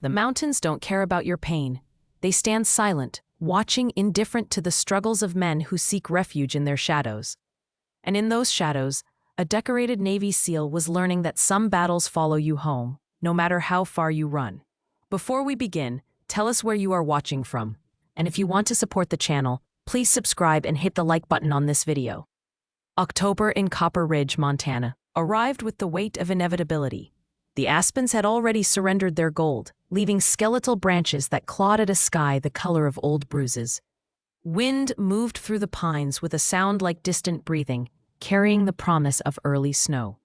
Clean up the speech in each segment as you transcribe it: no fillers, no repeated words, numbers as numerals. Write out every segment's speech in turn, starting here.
The mountains don't care about your pain. They stand silent, watching, indifferent to the struggles of men who seek refuge in their shadows. And in those shadows, a decorated Navy SEAL was learning that some battles follow you home, no matter how far you run. Before we begin, tell us where you are watching from. And if you want to support the channel, please subscribe and hit the like button on this video. October in Copper Ridge, Montana, arrived with the weight of inevitability. The aspens had already surrendered their gold, leaving skeletal branches that clawed at a sky the color of old bruises. Wind moved through the pines with a sound like distant breathing, carrying the promise of early snow.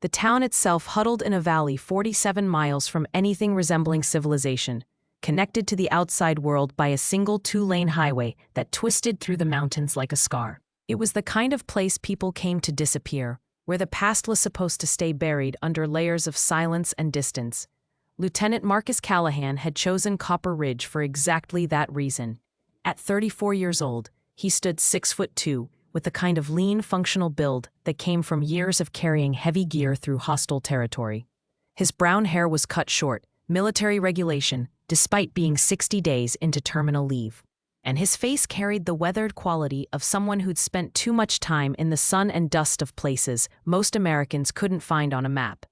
The town itself huddled in a valley 47 miles from anything resembling civilization, connected to the outside world by a single two-lane highway that twisted through the mountains like a scar. It was the kind of place people came to disappear, where the past was supposed to stay buried under layers of silence and distance. Lieutenant Marcus Callahan had chosen Copper Ridge for exactly that reason. At 34 years old, he stood 6'2", with a kind of lean, functional build that came from years of carrying heavy gear through hostile territory. His brown hair was cut short, military regulation, despite being 60 days into terminal leave. And his face carried the weathered quality of someone who'd spent too much time in the sun and dust of places most Americans couldn't find on a map.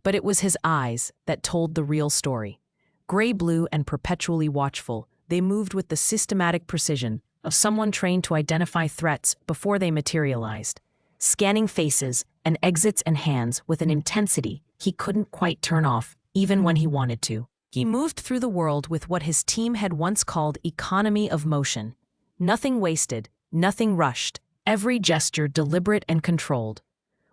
But it was his eyes that told the real story. Gray-blue and perpetually watchful, they moved with the systematic precision of someone trained to identify threats before they materialized, scanning faces and exits and hands with an intensity he couldn't quite turn off, even when he wanted to. He moved through the world with what his team had once called economy of motion. Nothing wasted, nothing rushed, every gesture deliberate and controlled.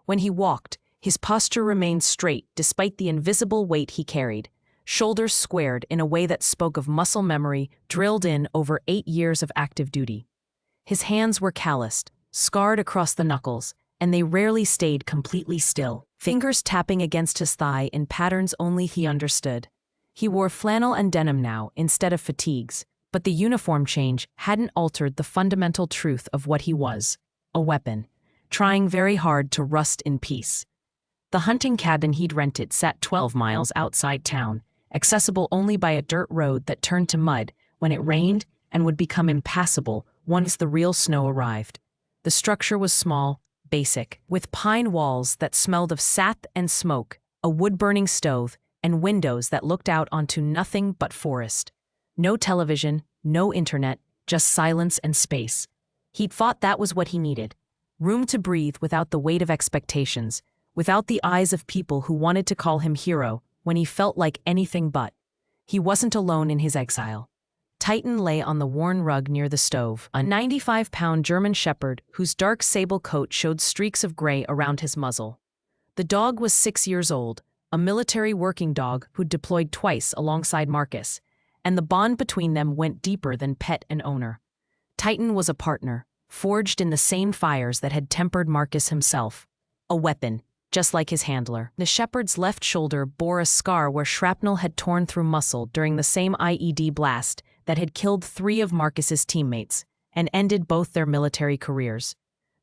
When he walked, his posture remained straight despite the invisible weight he carried, shoulders squared in a way that spoke of muscle memory drilled in over 8 years of active duty. His hands were calloused, scarred across the knuckles, and they rarely stayed completely still, fingers tapping against his thigh in patterns only he understood. He wore flannel and denim now instead of fatigues, but the uniform change hadn't altered the fundamental truth of what he was: a weapon, trying very hard to rust in peace. The hunting cabin he'd rented sat 12 miles outside town, accessible only by a dirt road that turned to mud when it rained and would become impassable once the real snow arrived. The structure was small, basic, with pine walls that smelled of sap and smoke, a wood-burning stove, and windows that looked out onto nothing but forest. No television, no internet, just silence and space. He'd thought that was what he needed. Room to breathe without the weight of expectations, without the eyes of people who wanted to call him hero when he felt like anything but. He wasn't alone in his exile. Titan lay on the worn rug near the stove, a 95-pound German shepherd whose dark sable coat showed streaks of gray around his muzzle. The dog was 6 years old, a military working dog who'd deployed twice alongside Marcus, and the bond between them went deeper than pet and owner. Titan was a partner, forged in the same fires that had tempered Marcus himself. A weapon, just like his handler. The shepherd's left shoulder bore a scar where shrapnel had torn through muscle during the same IED blast that had killed 3 of Marcus's teammates and ended both their military careers.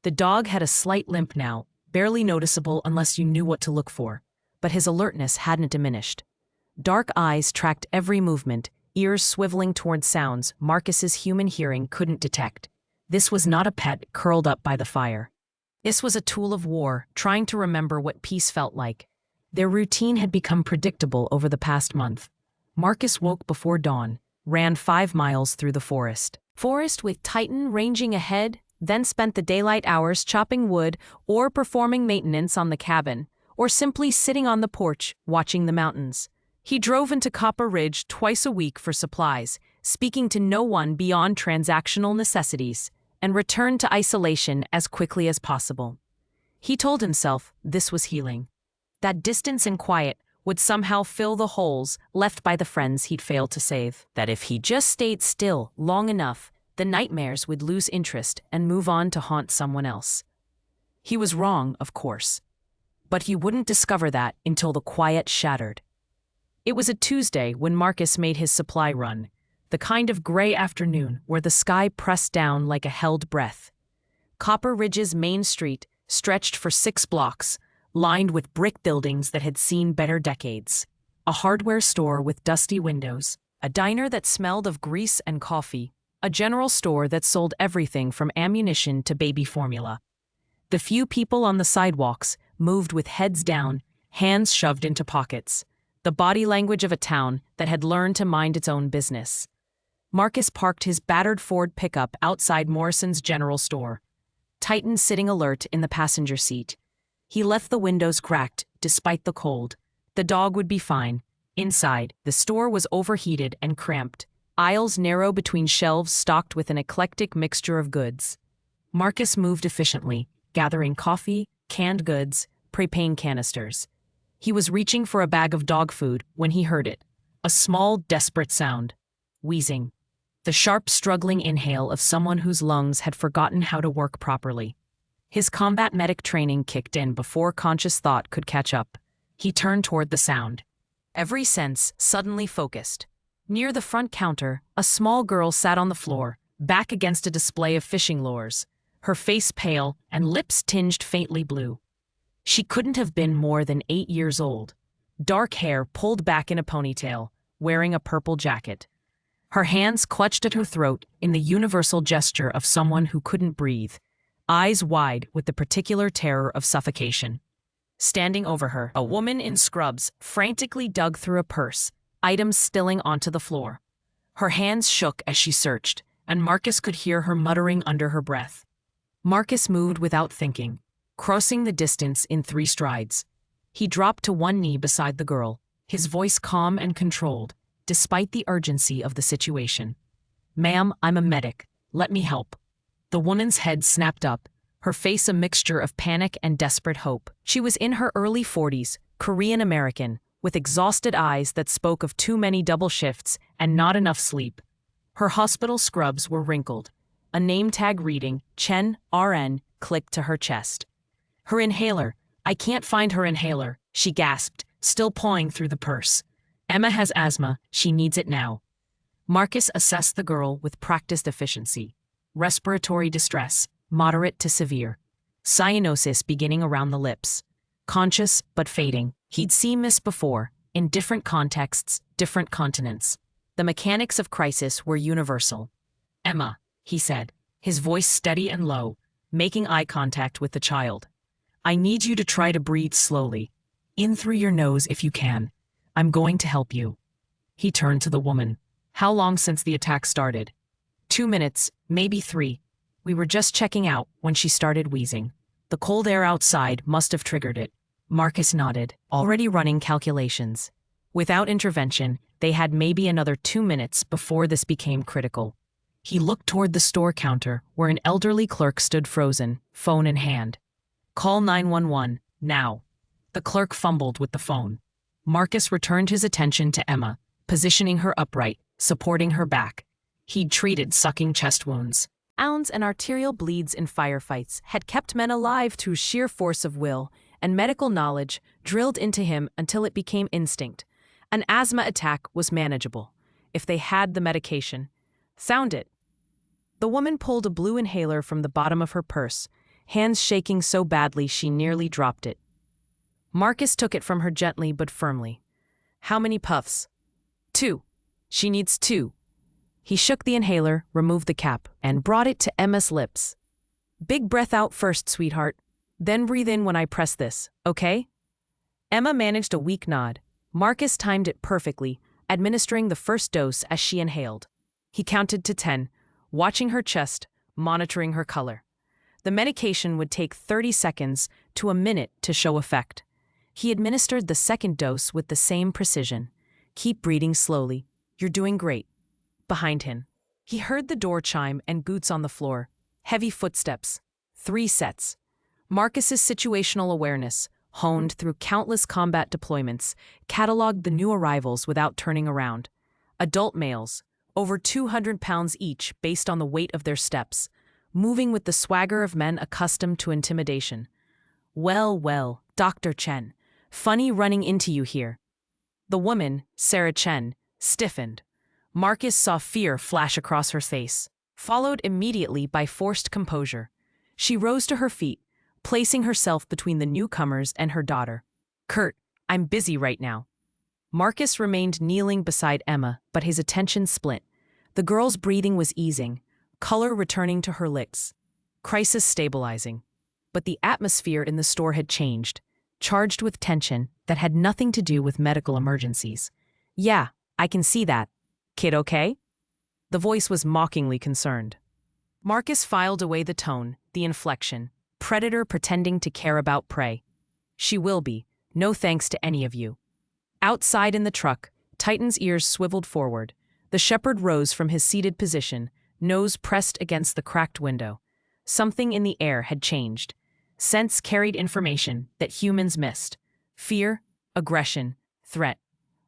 The dog had a slight limp now, barely noticeable unless you knew what to look for. But his alertness hadn't diminished. Dark eyes tracked every movement, ears swiveling toward sounds Marcus's human hearing couldn't detect. This was not a pet curled up by the fire. This was a tool of war, trying to remember what peace felt like. Their routine had become predictable over the past month. Marcus woke before dawn, ran 5 miles through the forest. With Titan ranging ahead, then spent the daylight hours chopping wood or performing maintenance on the cabin, or simply sitting on the porch, watching the mountains. He drove into Copper Ridge twice a week for supplies, speaking to no one beyond transactional necessities, and returned to isolation as quickly as possible. He told himself this was healing. That distance and quiet would somehow fill the holes left by the friends he'd failed to save. That if he just stayed still long enough, the nightmares would lose interest and move on to haunt someone else. He was wrong, of course. But he wouldn't discover that until the quiet shattered. It was a Tuesday when Marcus made his supply run, the kind of gray afternoon where the sky pressed down like a held breath. Copper Ridge's main street stretched for 6 blocks, lined with brick buildings that had seen better decades. a hardware store with dusty windows, a diner that smelled of grease and coffee, a general store that sold everything from ammunition to baby formula. The few people on the sidewalks moved with heads down, hands shoved into pockets, the body language of a town that had learned to mind its own business. Marcus parked his battered Ford pickup outside Morrison's general store, Titan sitting alert in the passenger seat. He left the windows cracked, despite the cold. The dog would be fine. Inside, the store was overheated and cramped, aisles narrow between shelves stocked with an eclectic mixture of goods. Marcus moved efficiently, gathering coffee, canned goods, propane canisters. He was reaching for a bag of dog food when he heard it, a small, desperate sound. Wheezing. The sharp, struggling inhale of someone whose lungs had forgotten how to work properly. His combat medic training kicked in before conscious thought could catch up. He turned toward the sound. Every sense suddenly focused. Near the front counter, a small girl sat on the floor, back against a display of fishing lures, her face pale and lips tinged faintly blue. She couldn't have been more than 8 years old. Dark hair pulled back in a ponytail, wearing a purple jacket. Her hands clutched at her throat in the universal gesture of someone who couldn't breathe, eyes wide with the particular terror of suffocation. Standing over her, a woman in scrubs frantically dug through a purse, items spilling onto the floor. Her hands shook as she searched, and Marcus could hear her muttering under her breath. Marcus moved without thinking, crossing the distance in 3 strides. He dropped to one knee beside the girl, his voice calm and controlled, despite the urgency of the situation. "Ma'am, I'm a medic. Let me help." The woman's head snapped up, her face a mixture of panic and desperate hope. She was in her early 40s, Korean-American, with exhausted eyes that spoke of too many double shifts and not enough sleep. Her hospital scrubs were wrinkled. A name tag reading, Chen, RN, clicked to her chest. "Her inhaler. I can't find her inhaler," she gasped, still pawing through the purse. "Emma has asthma. She needs it now." Marcus assessed the girl with practiced efficiency. Respiratory distress, moderate to severe. Cyanosis beginning around the lips. Conscious but fading. He'd seen this before, in different contexts, different continents. The mechanics of crisis were universal. "Emma," he said, his voice steady and low, making eye contact with the child. "I need you to try to breathe slowly. In through your nose if you can. I'm going to help you." He turned to the woman. "How long since the attack started?" 2 minutes, maybe 3. We were just checking out when she started wheezing. The cold air outside must have triggered it. Marcus nodded, already running calculations. Without intervention, they had maybe another 2 minutes before this became critical. He looked toward the store counter where an elderly clerk stood frozen, phone in hand. "Call 911, now." The clerk fumbled with the phone. Marcus returned his attention to Emma, positioning her upright, supporting her back. He'd treated sucking chest wounds. Ounds and arterial bleeds in firefights had kept men alive through sheer force of will, and medical knowledge drilled into him until it became instinct. An asthma attack was manageable, if they had the medication. Found it. The woman pulled a blue inhaler from the bottom of her purse, hands shaking so badly she nearly dropped it. Marcus took it from her gently but firmly. "How many puffs?" 2. "She needs 2. He shook the inhaler, removed the cap, and brought it to Emma's lips. "Big breath out first, sweetheart. Then breathe in when I press this, okay?" Emma managed a weak nod. Marcus timed it perfectly, administering the first dose as she inhaled. He counted to 10, watching her chest, monitoring her color. The medication would take 30 seconds to a minute to show effect. He administered the second dose with the same precision. "Keep breathing slowly. You're doing great." Behind him, he heard the door chime and boots on the floor. Heavy footsteps. 3 sets. Marcus's situational awareness, honed through countless combat deployments, cataloged the new arrivals without turning around. Adult males, over 200 pounds each based on the weight of their steps, moving with the swagger of men accustomed to intimidation. "Well, well, Dr. Chen. Funny running into you here." The woman, Sarah Chen, stiffened. Marcus saw fear flash across her face, followed immediately by forced composure. She rose to her feet, placing herself between the newcomers and her daughter. "Kurt, I'm busy right now." Marcus remained kneeling beside Emma, but his attention split. The girl's breathing was easing, color returning to her lips. Crisis stabilizing. But the atmosphere in the store had changed, charged with tension that had nothing to do with medical emergencies. "Yeah, I can see that. Kid okay?" The voice was mockingly concerned. Marcus filed away the tone, the inflection. Predator pretending to care about prey. "She will be. No thanks to any of you." Outside in the truck, Titan's ears swiveled forward. The shepherd rose from his seated position, nose pressed against the cracked window. Something in the air had changed. Scents carried information that humans missed. Fear, aggression, threat.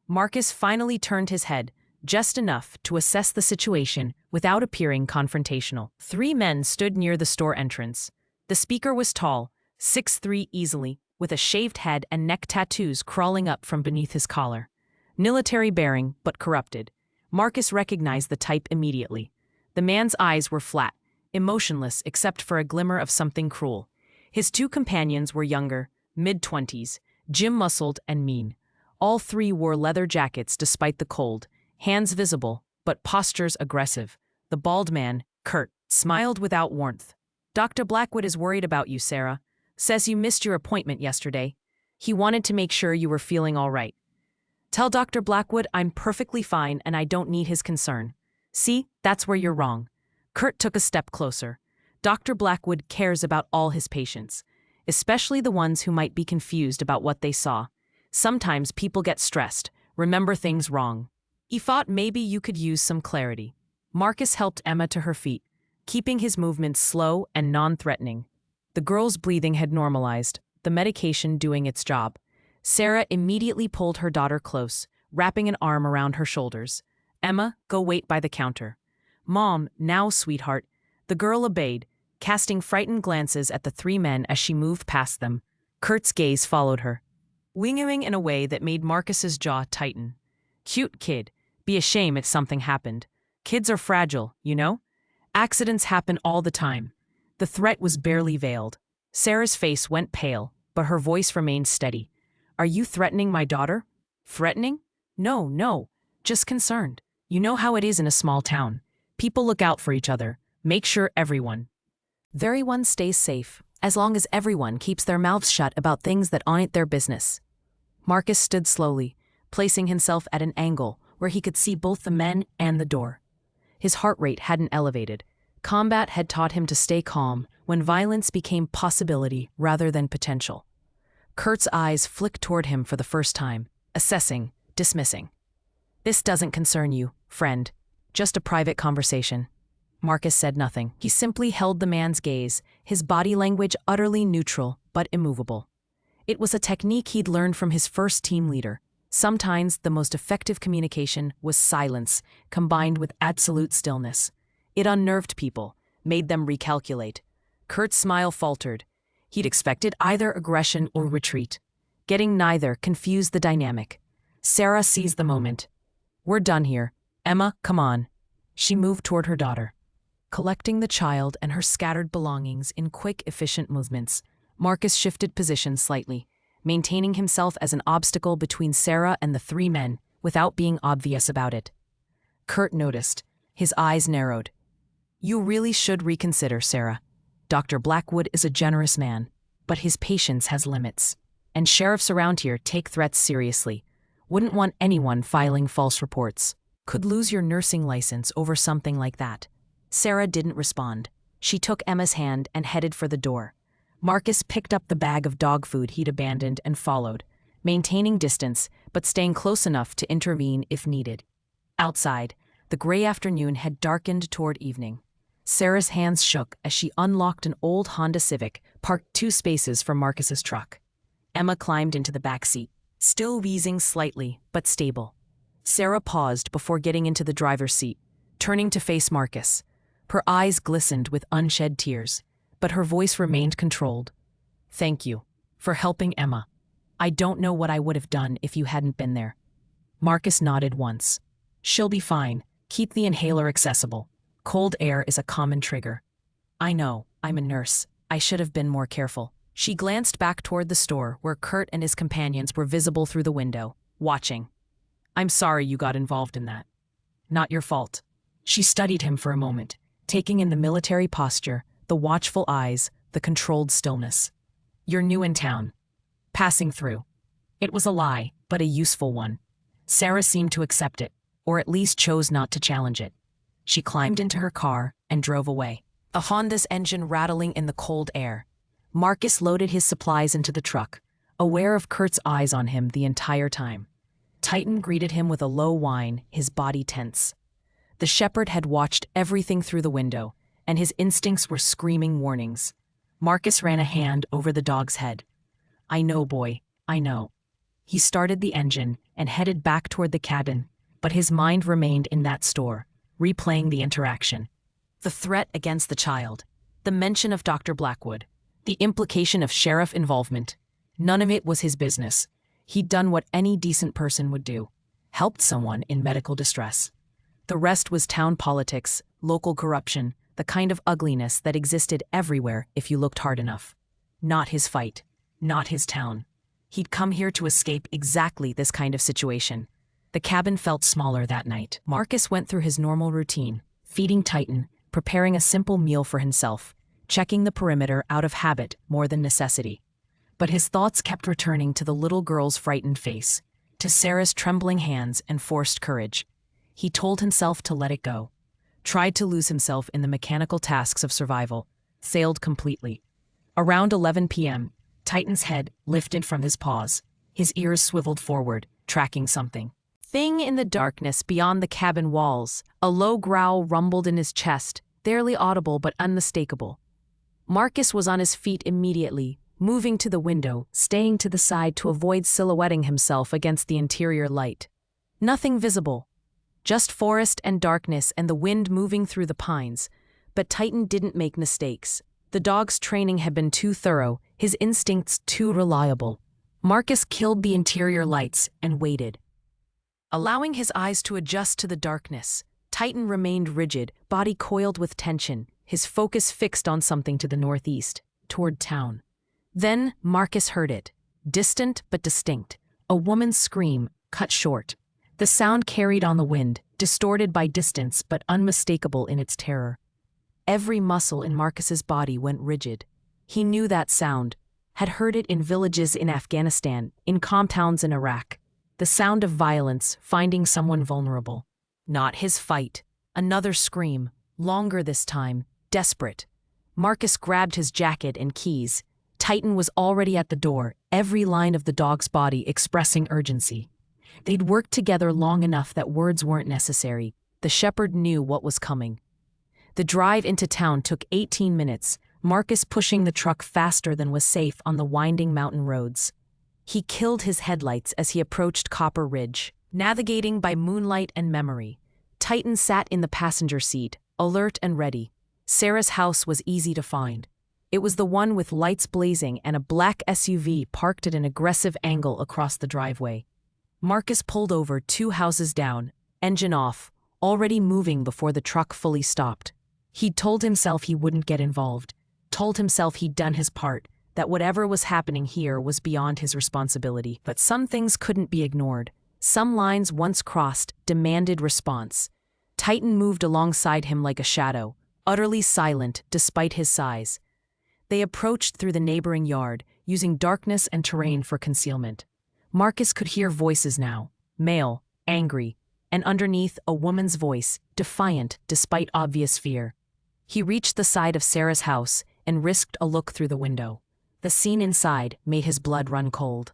Marcus finally turned his head, just enough to assess the situation without appearing confrontational. 3 men stood near the store entrance. The speaker was tall, 6'3" easily, with a shaved head and neck tattoos crawling up from beneath his collar. Military bearing, but corrupted. Marcus recognized the type immediately. The man's eyes were flat, emotionless except for a glimmer of something cruel. His 2 companions were younger, mid-20s, gym-muscled and mean. All 3 wore leather jackets despite the cold, hands visible, but postures aggressive. The bald man, Kurt, smiled without warmth. "Dr. Blackwood is worried about you, Sarah. Says you missed your appointment yesterday. He wanted to make sure you were feeling all right. Tell Dr. Blackwood I'm perfectly fine and I don't need his concern." "See, that's where you're wrong." Kurt took a step closer. Dr. Blackwood cares about all his patients, especially the ones who might be confused about what they saw. Sometimes people get stressed, remember things wrong. He thought maybe you could use some clarity. Marcus helped Emma to her feet, keeping his movements slow and non-threatening. The girl's breathing had normalized, the medication doing its job. Sarah immediately pulled her daughter close, wrapping an arm around her shoulders. "Emma, go wait by the counter." "Mom, now, sweetheart." The girl obeyed, casting frightened glances at the 3 men as she moved past them. Kurt's gaze followed her, winging in a way that made Marcus's jaw tighten. "Cute kid. Be a shame if something happened. Kids are fragile, you know? Accidents happen all the time." The threat was barely veiled. Sarah's face went pale, but her voice remained steady. "Are you threatening my daughter?" "Threatening? No, just concerned. You know how it is in a small town. People look out for each other, make sure everyone stays safe, as long as everyone keeps their mouths shut about things that aren't their business." Marcus stood slowly, placing himself at an angle where he could see both the men and the door. His heart rate hadn't elevated. Combat had taught him to stay calm when violence became possibility rather than potential. Kurt's eyes flicked toward him for the first time, assessing, dismissing. "This doesn't concern you, friend. Just a private conversation." Marcus said nothing. He simply held the man's gaze, his body language utterly neutral but immovable. It was a technique he'd learned from his first team leader. Sometimes the most effective communication was silence, combined with absolute stillness. It unnerved people, made them recalculate. Kurt's smile faltered. He'd expected either aggression or retreat. Getting neither confused the dynamic. Sarah seized the moment. "We're done here. Emma, come on." She moved toward her daughter, collecting the child and her scattered belongings in quick, efficient movements. Marcus shifted position slightly, maintaining himself as an obstacle between Sarah and the 3 men without being obvious about it. Kurt noticed. His eyes narrowed. "You really should reconsider, Sarah. Dr. Blackwood is a generous man, but his patience has limits. And sheriffs around here take threats seriously. Wouldn't want anyone filing false reports. Could lose your nursing license over something like that." Sarah didn't respond. She took Emma's hand and headed for the door. Marcus picked up the bag of dog food he'd abandoned and followed, maintaining distance but staying close enough to intervene if needed. Outside, the gray afternoon had darkened toward evening. Sarah's hands shook as she unlocked an old Honda Civic parked 2 spaces from Marcus's truck. Emma climbed into the back seat, still wheezing slightly but stable. Sarah paused before getting into the driver's seat, turning to face Marcus. Her eyes glistened with unshed tears, but her voice remained controlled. "Thank you for helping Emma. I don't know what I would have done if you hadn't been there." Marcus nodded once. "She'll be fine. Keep the inhaler accessible. Cold air is a common trigger." "I know, I'm a nurse. I should have been more careful." She glanced back toward the store where Kurt and his companions were visible through the window, watching. I'm sorry you got involved in that. Not your fault. She studied him for a moment, taking in the military posture, the watchful eyes, the controlled stillness. You're new in town. Passing through. It was a lie, but a useful one. Sarah seemed to accept it, or at least chose not to challenge it. She climbed into her car and drove away, a Honda's engine rattling in the cold air. Marcus loaded his supplies into the truck, aware of Kurt's eyes on him the entire time. Titan greeted him with a low whine, his body tense. The shepherd had watched everything through the window, and his instincts were screaming warnings. Marcus ran a hand over the dog's head. I know, boy, I know. He started the engine and headed back toward the cabin, but his mind remained in that store, replaying the interaction. The threat against the child, the mention of Dr. Blackwood, the implication of sheriff involvement. None of it was his business. He'd done what any decent person would do, helped someone in medical distress. The rest was town politics, local corruption, the kind of ugliness that existed everywhere if you looked hard enough. Not his fight, not his town. He'd come here to escape exactly this kind of situation. The cabin felt smaller that night. Marcus went through his normal routine, feeding Titan, preparing a simple meal for himself, checking the perimeter out of habit more than necessity. But his thoughts kept returning to the little girl's frightened face, to Sarah's trembling hands and forced courage. He told himself to let it go, tried to lose himself in the mechanical tasks of survival, failed completely. Around 11 p.m., Titan's head lifted from his paws, his ears swiveled forward, tracking something. Thing in the darkness beyond the cabin walls, a low growl rumbled in his chest, barely audible but unmistakable. Marcus was on his feet immediately, moving to the window, staying to the side to avoid silhouetting himself against the interior light. Nothing visible. Just forest and darkness and the wind moving through the pines. But Titan didn't make mistakes. The dog's training had been too thorough, his instincts too reliable. Marcus killed the interior lights and waited. Allowing his eyes to adjust to the darkness, Titan remained rigid, body coiled with tension, his focus fixed on something to the northeast, toward town. Then Marcus heard it, distant but distinct, a woman's scream, cut short. The sound carried on the wind, distorted by distance but unmistakable in its terror. Every muscle in Marcus's body went rigid. He knew that sound, had heard it in villages in Afghanistan, in compounds in Iraq. The sound of violence, finding someone vulnerable. Not his fight. Another scream, longer this time, desperate. Marcus grabbed his jacket and keys. Titan was already at the door, every line of the dog's body expressing urgency. They'd worked together long enough that words weren't necessary. The shepherd knew what was coming. The drive into town took 18 minutes, Marcus pushing the truck faster than was safe on the winding mountain roads. He killed his headlights as he approached Copper Ridge, navigating by moonlight and memory. Titan sat in the passenger seat, alert and ready. Sarah's house was easy to find. It was the one with lights blazing and a black SUV parked at an aggressive angle across the driveway. Marcus pulled over 2 houses down, engine off, already moving before the truck fully stopped. He'd told himself he wouldn't get involved, told himself he'd done his part, that whatever was happening here was beyond his responsibility. But some things couldn't be ignored. Some lines once crossed demanded response. Titan moved alongside him like a shadow, utterly silent despite his size. They approached through the neighboring yard, using darkness and terrain for concealment. Marcus could hear voices now, male, angry, and underneath a woman's voice, defiant despite obvious fear. He reached the side of Sarah's house and risked a look through the window. The scene inside made his blood run cold.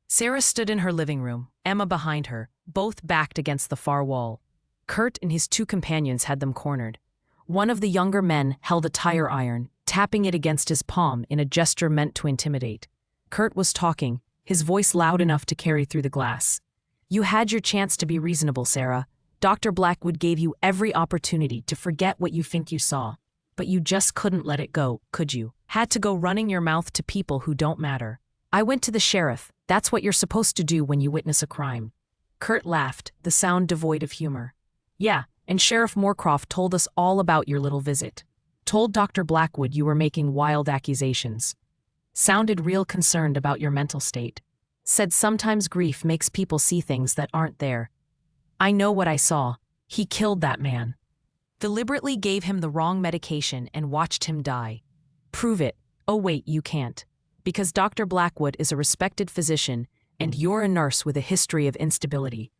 Sarah stood in her living room, Emma behind her, both backed against the far wall. Kurt and his 2 companions had them cornered. One of the younger men held a tire iron, tapping it against his palm in a gesture meant to intimidate. Kurt was talking, his voice loud enough to carry through the glass. You had your chance to be reasonable, Sarah. Dr. Blackwood gave you every opportunity to forget what you think you saw. But you just couldn't let it go, could you? Had to go running your mouth to people who don't matter. I went to the sheriff. That's what you're supposed to do when you witness a crime. Kurt laughed, the sound devoid of humor. Yeah, and Sheriff Moorcroft told us all about your little visit. Told Dr. Blackwood you were making wild accusations. Sounded real concerned about your mental state. Said sometimes grief makes people see things that aren't there. I know what I saw. He killed that man. Deliberately gave him the wrong medication and watched him die. Prove it. Oh wait, you can't. Because Dr. Blackwood is a respected physician and you're a nurse with a history of instability.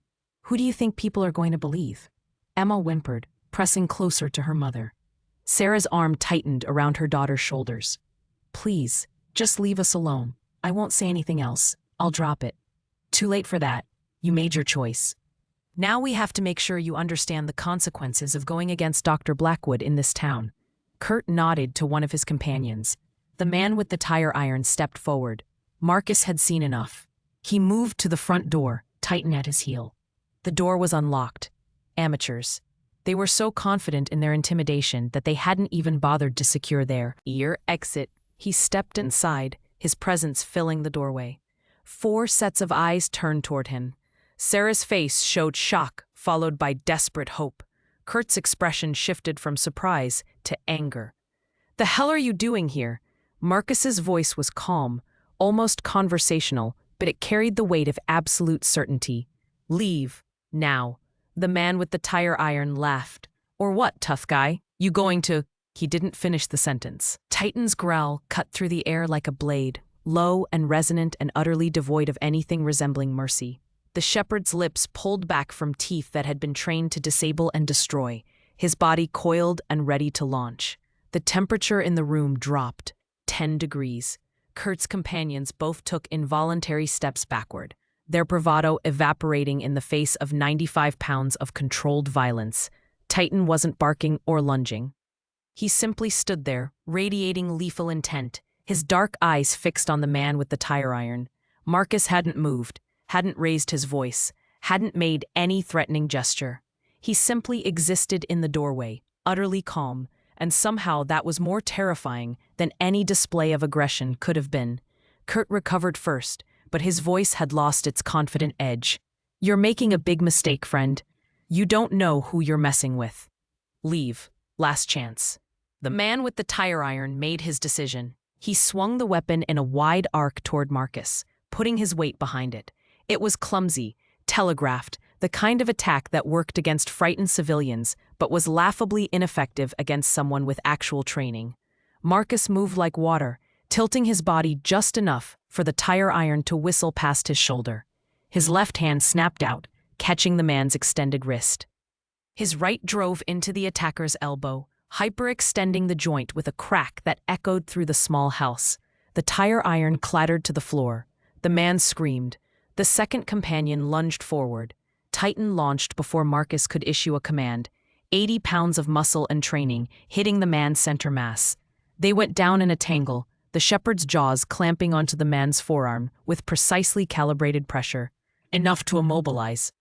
Who do you think people are going to believe? Emma whimpered, pressing closer to her mother. Sarah's arm tightened around her daughter's shoulders. Please, just leave us alone. I won't say anything else. I'll drop it. Too late for that. You made your choice. Now we have to make sure you understand the consequences of going against Dr. Blackwood in this town. Kurt nodded to one of his companions. The man with the tire iron stepped forward. Marcus had seen enough. He moved to the front door, Titan at his heel. The door was unlocked. Amateurs. They were so confident in their intimidation that they hadn't even bothered to secure their exit. He stepped inside, his presence filling the doorway. 4 sets of eyes turned toward him. Sarah's face showed shock, followed by desperate hope. Kurt's expression shifted from surprise to anger. "The hell are you doing here?" Marcus's voice was calm, almost conversational, but it carried the weight of absolute certainty. "Leave. Now." The man with the tire iron laughed. "Or what, tough guy? You going to—" He didn't finish the sentence. Titan's growl cut through the air like a blade, low and resonant and utterly devoid of anything resembling mercy. The shepherd's lips pulled back from teeth that had been trained to disable and destroy, his body coiled and ready to launch. The temperature in the room dropped, 10 degrees. Kurt's companions both took involuntary steps backward, their bravado evaporating in the face of 95 pounds of controlled violence. Titan wasn't barking or lunging. He simply stood there, radiating lethal intent, his dark eyes fixed on the man with the tire iron. Marcus hadn't moved, hadn't raised his voice, hadn't made any threatening gesture. He simply existed in the doorway, utterly calm, and somehow that was more terrifying than any display of aggression could have been. Kurt recovered first, but his voice had lost its confident edge. "You're making a big mistake, friend. You don't know who you're messing with. Leave. Last chance." The man with the tire iron made his decision. He swung the weapon in a wide arc toward Marcus, putting his weight behind it. It was clumsy, telegraphed, the kind of attack that worked against frightened civilians, but was laughably ineffective against someone with actual training. Marcus moved like water, tilting his body just enough for the tire iron to whistle past his shoulder. His left hand snapped out, catching the man's extended wrist. His right drove into the attacker's elbow, hyperextending the joint with a crack that echoed through the small house. The tire iron clattered to the floor. The man screamed. The second companion lunged forward. Titan launched before Marcus could issue a command, 80 pounds of muscle and training hitting the man's center mass. They went down in a tangle, the shepherd's jaws clamping onto the man's forearm with precisely calibrated pressure. Enough to immobilize.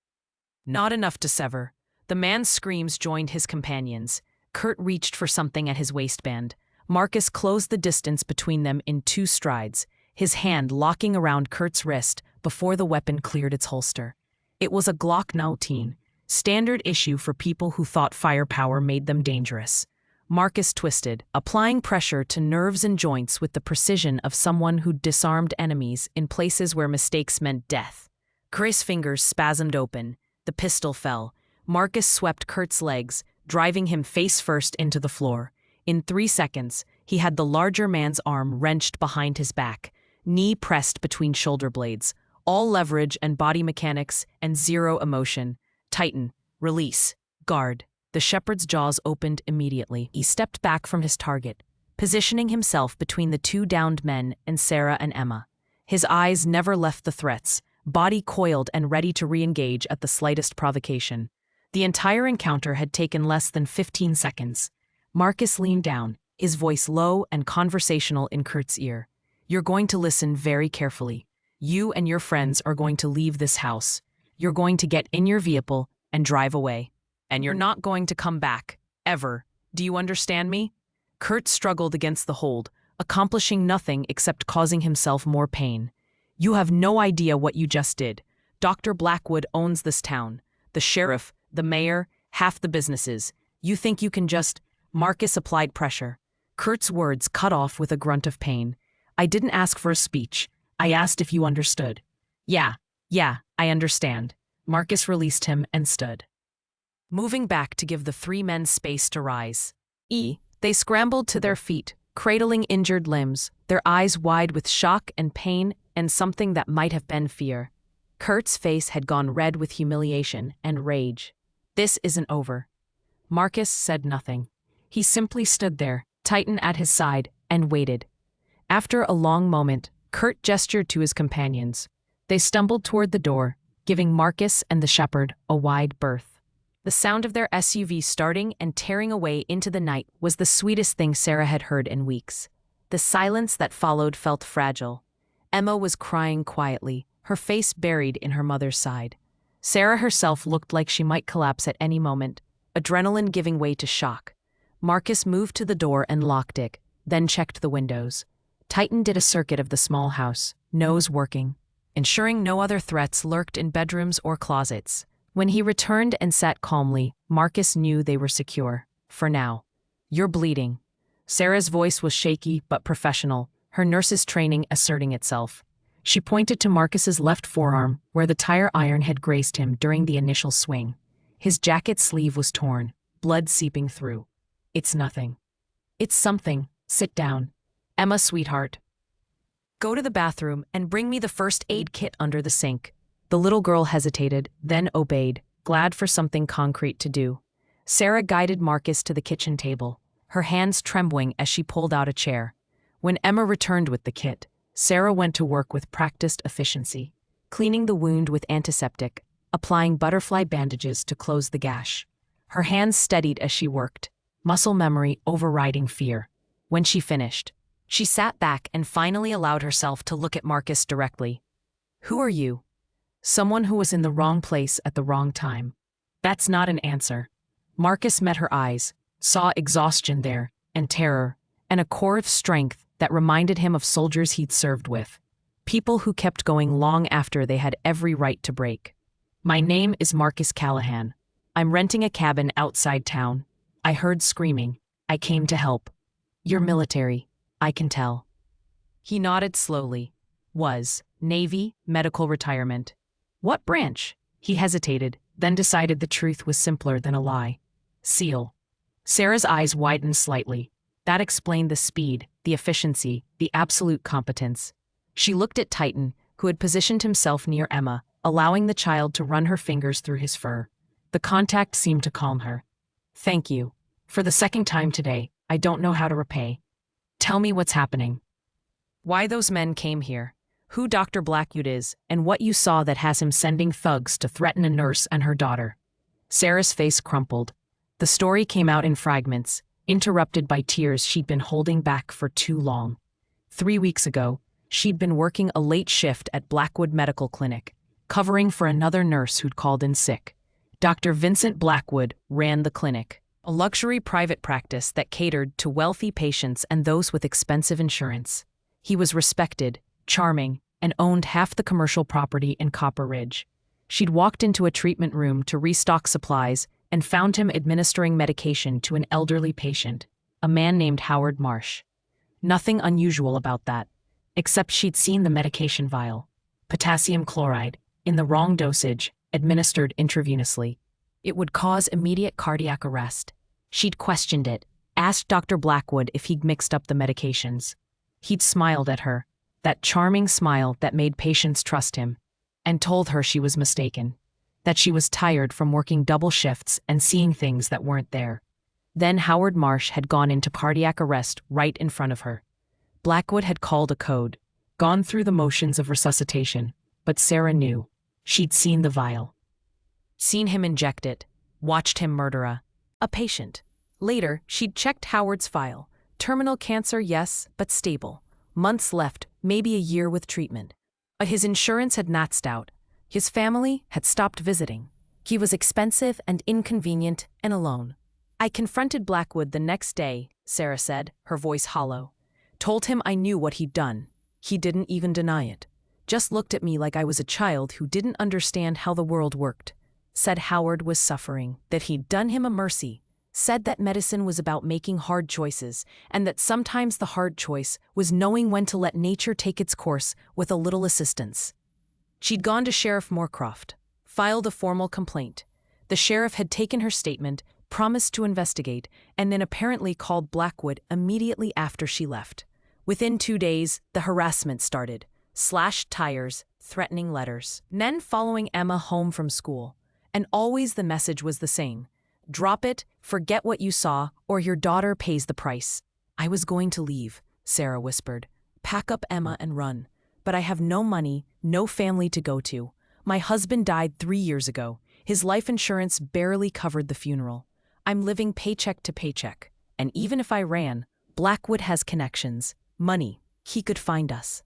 Not enough to sever. The man's screams joined his companions. Kurt reached for something at his waistband. Marcus closed the distance between them in 2 strides, his hand locking around Kurt's wrist before the weapon cleared its holster. It was a Glock 19, standard issue for people who thought firepower made them dangerous. Marcus twisted, applying pressure to nerves and joints with the precision of someone who disarmed enemies in places where mistakes meant death. Kurt's fingers spasmed open. The pistol fell. Marcus swept Kurt's legs, driving him face first into the floor. In 3 seconds, he had the larger man's arm wrenched behind his back, knee pressed between shoulder blades, all leverage and body mechanics and 0 emotion. Titan, release, guard. The shepherd's jaws opened immediately. He stepped back from his target, positioning himself between the 2 downed men and Sarah and Emma. His eyes never left the threats, body coiled and ready to re-engage at the slightest provocation. The entire encounter had taken less than 15 seconds. Marcus leaned down, his voice low and conversational in Kurt's ear. "You're going to listen very carefully. You and your friends are going to leave this house. You're going to get in your vehicle and drive away. And you're not going to come back, ever. Do you understand me?" Kurt struggled against the hold, accomplishing nothing except causing himself more pain. "You have no idea what you just did. Dr. Blackwood owns this town. The sheriff, the mayor, half the businesses. You think you can just—" Marcus applied pressure. Kurt's words cut off with a grunt of pain. "I didn't ask for a speech. I asked if you understood." Yeah, I understand." Marcus released him and stood, moving back to give the three men space to rise. They scrambled to their feet, cradling injured limbs, their eyes wide with shock and pain and something that might have been fear. Kurt's face had gone red with humiliation and rage. "This isn't over." Marcus said nothing. He simply stood there, Titan at his side, and waited. After a long moment, Kurt gestured to his companions. They stumbled toward the door, giving Marcus and the shepherd a wide berth. The sound of their SUV starting and tearing away into the night was the sweetest thing Sarah had heard in weeks. The silence that followed felt fragile. Emma was crying quietly, her face buried in her mother's side. Sarah herself looked like she might collapse at any moment, adrenaline giving way to shock. Marcus moved to the door and locked it, then checked the windows. Titan did a circuit of the small house, nose working, ensuring no other threats lurked in bedrooms or closets. When he returned and sat calmly, Marcus knew they were secure. For now. "You're bleeding." Sarah's voice was shaky but professional, her nurse's training asserting itself. She pointed to Marcus's left forearm, where the tire iron had grazed him during the initial swing. His jacket sleeve was torn, blood seeping through. "It's nothing." "It's something. Sit down." "Emma, sweetheart. Go to the bathroom and bring me the first aid kit under the sink." The little girl hesitated, then obeyed, glad for something concrete to do. Sarah guided Marcus to the kitchen table, her hands trembling as she pulled out a chair. When Emma returned with the kit, Sarah went to work with practiced efficiency, cleaning the wound with antiseptic, applying butterfly bandages to close the gash. Her hands steadied as she worked, muscle memory overriding fear. When she finished, she sat back and finally allowed herself to look at Marcus directly. "Who are you?" "Someone who was in the wrong place at the wrong time." "That's not an answer." Marcus met her eyes, saw exhaustion there, and terror, and a core of strength that reminded him of soldiers he'd served with. People who kept going long after they had every right to break. "My name is Marcus Callahan. I'm renting a cabin outside town. I heard screaming. I came to help." "You're military, I can tell." He nodded slowly. "Was. Navy, medical retirement." "What branch?" He hesitated, then decided the truth was simpler than a lie. "SEAL." Sarah's eyes widened slightly. That explained the speed, the efficiency, the absolute competence. She looked at Titan, who had positioned himself near Emma, allowing the child to run her fingers through his fur. The contact seemed to calm her. "Thank you. For the second time today, I don't know how to repay. Tell me what's happening. Why those men came here, who Dr. Blackwood is, and what you saw that has him sending thugs to threaten a nurse and her daughter." Sarah's face crumpled. The story came out in fragments, interrupted by tears she'd been holding back for too long. 3 weeks ago, she'd been working a late shift at Blackwood Medical Clinic, covering for another nurse who'd called in sick. Dr. Vincent Blackwood ran the clinic, a luxury private practice that catered to wealthy patients and those with expensive insurance. He was respected, charming, and owned half the commercial property in Copper Ridge. She'd walked into a treatment room to restock supplies and found him administering medication to an elderly patient, a man named Howard Marsh. Nothing unusual about that, except she'd seen the medication vial, potassium chloride, in the wrong dosage, administered intravenously. It would cause immediate cardiac arrest. She'd questioned it, asked Dr. Blackwood if he'd mixed up the medications. He'd smiled at her, that charming smile that made patients trust him, and told her she was mistaken, that she was tired from working double shifts and seeing things that weren't there. Then Howard Marsh had gone into cardiac arrest right in front of her. Blackwood had called a code, gone through the motions of resuscitation, but Sarah knew. She'd seen the vial. Seen him inject it, watched him murder a patient. Later, she'd checked Howard's file. Terminal cancer, yes, but stable. Months left, maybe a year with treatment. His insurance had maxed out. His family had stopped visiting. He was expensive and inconvenient and alone. "I confronted Blackwood the next day," Sarah said, her voice hollow. "Told him I knew what he'd done. He didn't even deny it. Just looked at me like I was a child who didn't understand how the world worked. Said Howard was suffering, that he'd done him a mercy. Said that medicine was about making hard choices, and that sometimes the hard choice was knowing when to let nature take its course with a little assistance." She'd gone to Sheriff Moorcroft, filed a formal complaint. The sheriff had taken her statement, promised to investigate, and then apparently called Blackwood immediately after she left. Within 2 days, the harassment started. Slashed tires, threatening letters. Men following Emma home from school. And always the message was the same. Drop it, forget what you saw, or your daughter pays the price. I was going to leave, Sarah whispered. Pack up Emma and run. But I have no money, no family to go to. My husband died 3 years ago. His life insurance barely covered the funeral. I'm living paycheck to paycheck. And even if I ran, Blackwood has connections, money. He could find us.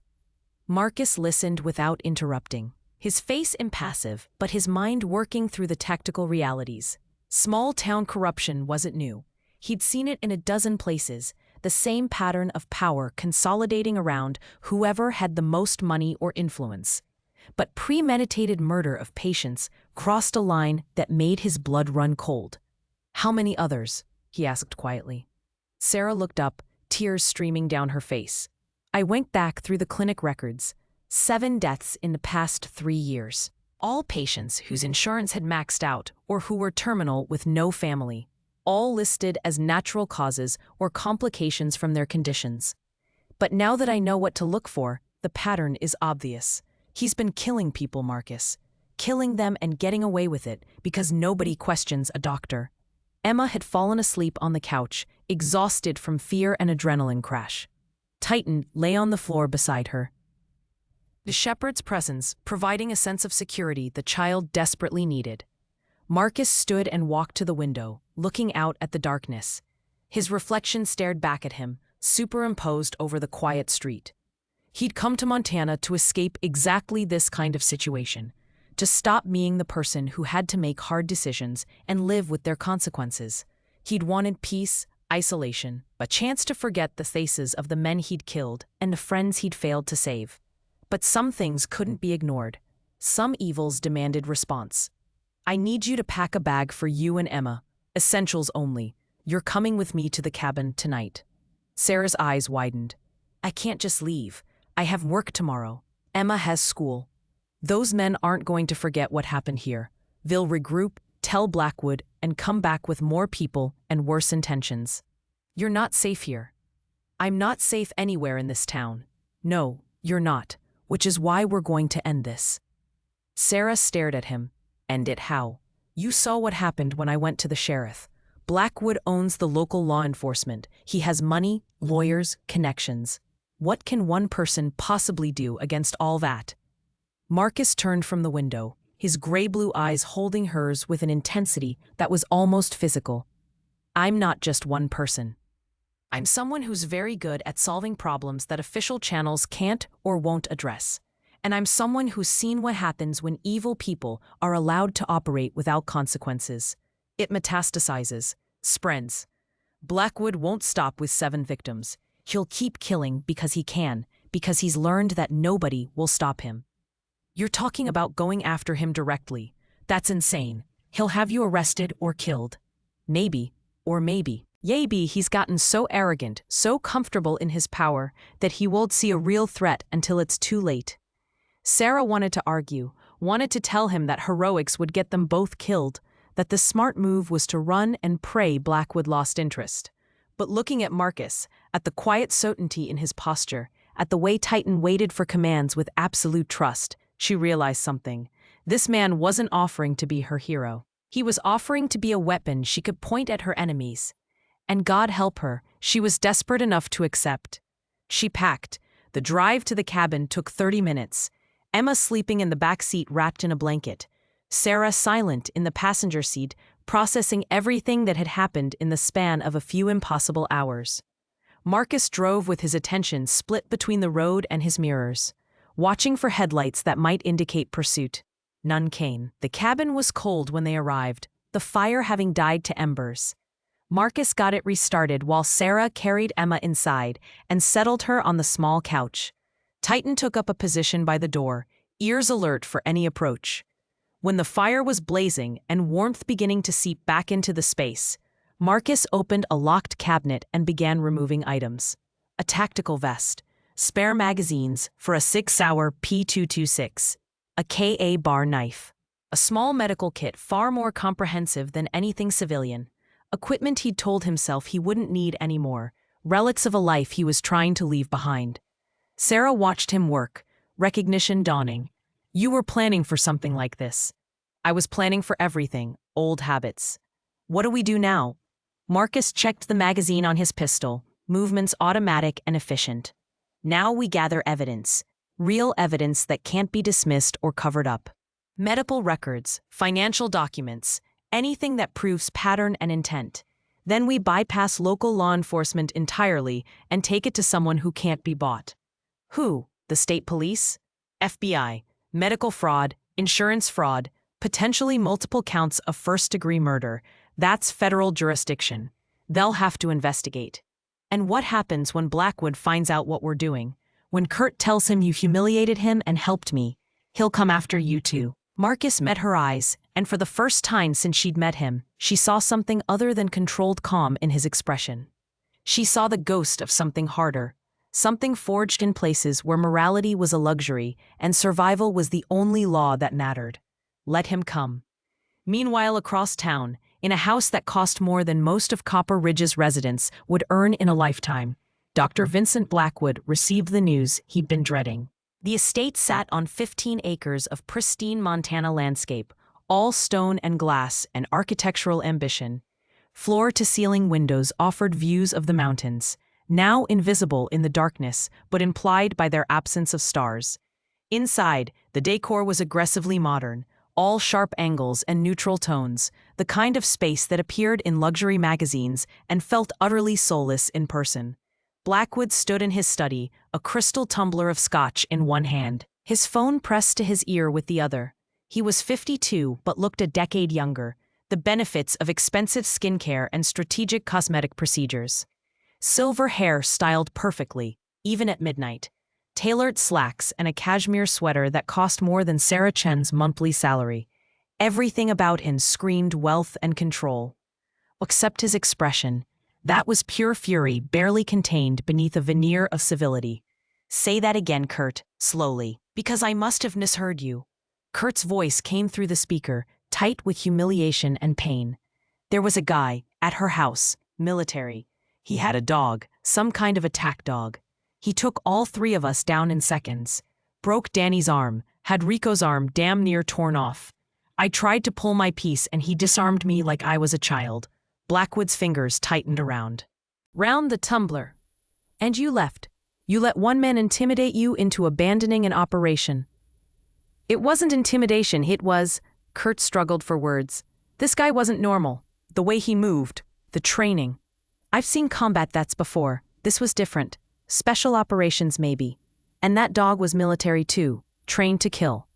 Marcus listened without interrupting, his face impassive, but his mind working through the tactical realities. Small-town corruption wasn't new. He'd seen it in a dozen places, the same pattern of power consolidating around whoever had the most money or influence. But premeditated murder of patients crossed a line that made his blood run cold. How many others? He asked quietly. Sarah looked up, tears streaming down her face. I went back through the clinic records. 7 deaths in the past 3 years. All patients whose insurance had maxed out or who were terminal with no family. All listed as natural causes or complications from their conditions. But now that I know what to look for, the pattern is obvious. He's been killing people, Marcus. Killing them and getting away with it because nobody questions a doctor. Emma had fallen asleep on the couch, exhausted from fear and adrenaline crash. Titan lay on the floor beside her. The shepherd's presence providing a sense of security the child desperately needed. Marcus stood and walked to the window, looking out at the darkness. His reflection stared back at him, superimposed over the quiet street. He'd come to Montana to escape exactly this kind of situation, to stop being the person who had to make hard decisions and live with their consequences. He'd wanted peace, isolation, a chance to forget the faces of the men he'd killed and the friends he'd failed to save. But some things couldn't be ignored. Some evils demanded response. I need you to pack a bag for you and Emma. Essentials only. You're coming with me to the cabin tonight. Sarah's eyes widened. I can't just leave. I have work tomorrow. Emma has school. Those men aren't going to forget what happened here. They'll regroup, tell Blackwood, and come back with more people and worse intentions. You're not safe here. I'm not safe anywhere in this town. No, you're not, which is why we're going to end this. Sarah stared at him. End it how? You saw what happened when I went to the sheriff. Blackwood owns the local law enforcement. He has money, lawyers, connections. What can one person possibly do against all that? Marcus turned from the window, his gray-blue eyes holding hers with an intensity that was almost physical. I'm not just one person. I'm someone who's very good at solving problems that official channels can't or won't address. And I'm someone who's seen what happens when evil people are allowed to operate without consequences. It metastasizes, spreads. Blackwood won't stop with 7 victims. He'll keep killing because he can, because he's learned that nobody will stop him. You're talking about going after him directly. That's insane. He'll have you arrested or killed. Maybe, or maybe. Maybe he's gotten so arrogant, so comfortable in his power, that he won't see a real threat until it's too late. Sarah wanted to argue, wanted to tell him that heroics would get them both killed, that the smart move was to run and pray Blackwood lost interest. But looking at Marcus, at the quiet certainty in his posture, at the way Titan waited for commands with absolute trust, she realized something. This man wasn't offering to be her hero. He was offering to be a weapon she could point at her enemies. And God help her, she was desperate enough to accept. She packed. The drive to the cabin took 30 minutes. Emma sleeping in the back seat wrapped in a blanket. Sarah silent in the passenger seat, processing everything that had happened in the span of a few impossible hours. Marcus drove with his attention split between the road and his mirrors, watching for headlights that might indicate pursuit. None came. The cabin was cold when they arrived, the fire having died to embers. Marcus got it restarted while Sarah carried Emma inside and settled her on the small couch. Titan took up a position by the door, ears alert for any approach. When the fire was blazing and warmth beginning to seep back into the space, Marcus opened a locked cabinet and began removing items. A tactical vest, spare magazines for a 6-hour P226, a Ka bar knife, A small medical kit far more comprehensive than anything civilian. Equipment he'd told himself he wouldn't need anymore. Relics of a life he was trying to leave behind. Sarah watched him work, recognition dawning. You were planning for something like this. I was planning for everything, old habits. What do we do now? Marcus checked the magazine on his pistol, movements automatic and efficient. Now we gather evidence. Real evidence that can't be dismissed or covered up. Medical records, financial documents, anything that proves pattern and intent. Then we bypass local law enforcement entirely and take it to someone who can't be bought. Who? The state police? FBI, medical fraud, insurance fraud, potentially multiple counts of first-degree murder. That's federal jurisdiction. They'll have to investigate. And what happens when Blackwood finds out what we're doing? When Kurt tells him you humiliated him and helped me, he'll come after you too. Marcus met her eyes, and for the first time since she'd met him, she saw something other than controlled calm in his expression. She saw the ghost of something harder, something forged in places where morality was a luxury and survival was the only law that mattered. Let him come. Meanwhile, across town, in a house that cost more than most of Copper Ridge's residents would earn in a lifetime, Dr. Vincent Blackwood received the news he'd been dreading. The estate sat on 15 acres of pristine Montana landscape, all stone and glass and architectural ambition. Floor-to-ceiling windows offered views of the mountains, now invisible in the darkness but implied by their absence of stars. Inside, the decor was aggressively modern, all sharp angles and neutral tones, the kind of space that appeared in luxury magazines and felt utterly soulless in person. Blackwood stood in his study, a crystal tumbler of scotch in one hand, his phone pressed to his ear with the other. He was 52 but looked a decade younger, the benefits of expensive skincare and strategic cosmetic procedures. Silver hair styled perfectly, even at midnight. Tailored slacks and a cashmere sweater that cost more than Sarah Chen's monthly salary. Everything about him screamed wealth and control. Except his expression. That was pure fury, barely contained beneath a veneer of civility. Say that again, Kurt, slowly, because I must have misheard you. Kurt's voice came through the speaker, tight with humiliation and pain. There was a guy, at her house, military. He had a dog, some kind of attack dog. He took all three of us down in seconds. Broke Danny's arm, had Rico's arm damn near torn off. I tried to pull my piece and he disarmed me like I was a child. Blackwood's fingers tightened round the tumbler. And you left. You let one man intimidate you into abandoning an operation. It wasn't intimidation, it was... Kurt struggled for words. This guy wasn't normal. The way he moved. The training. I've seen combat vets before. This was different. Special operations, maybe. And that dog was military too. Trained to kill.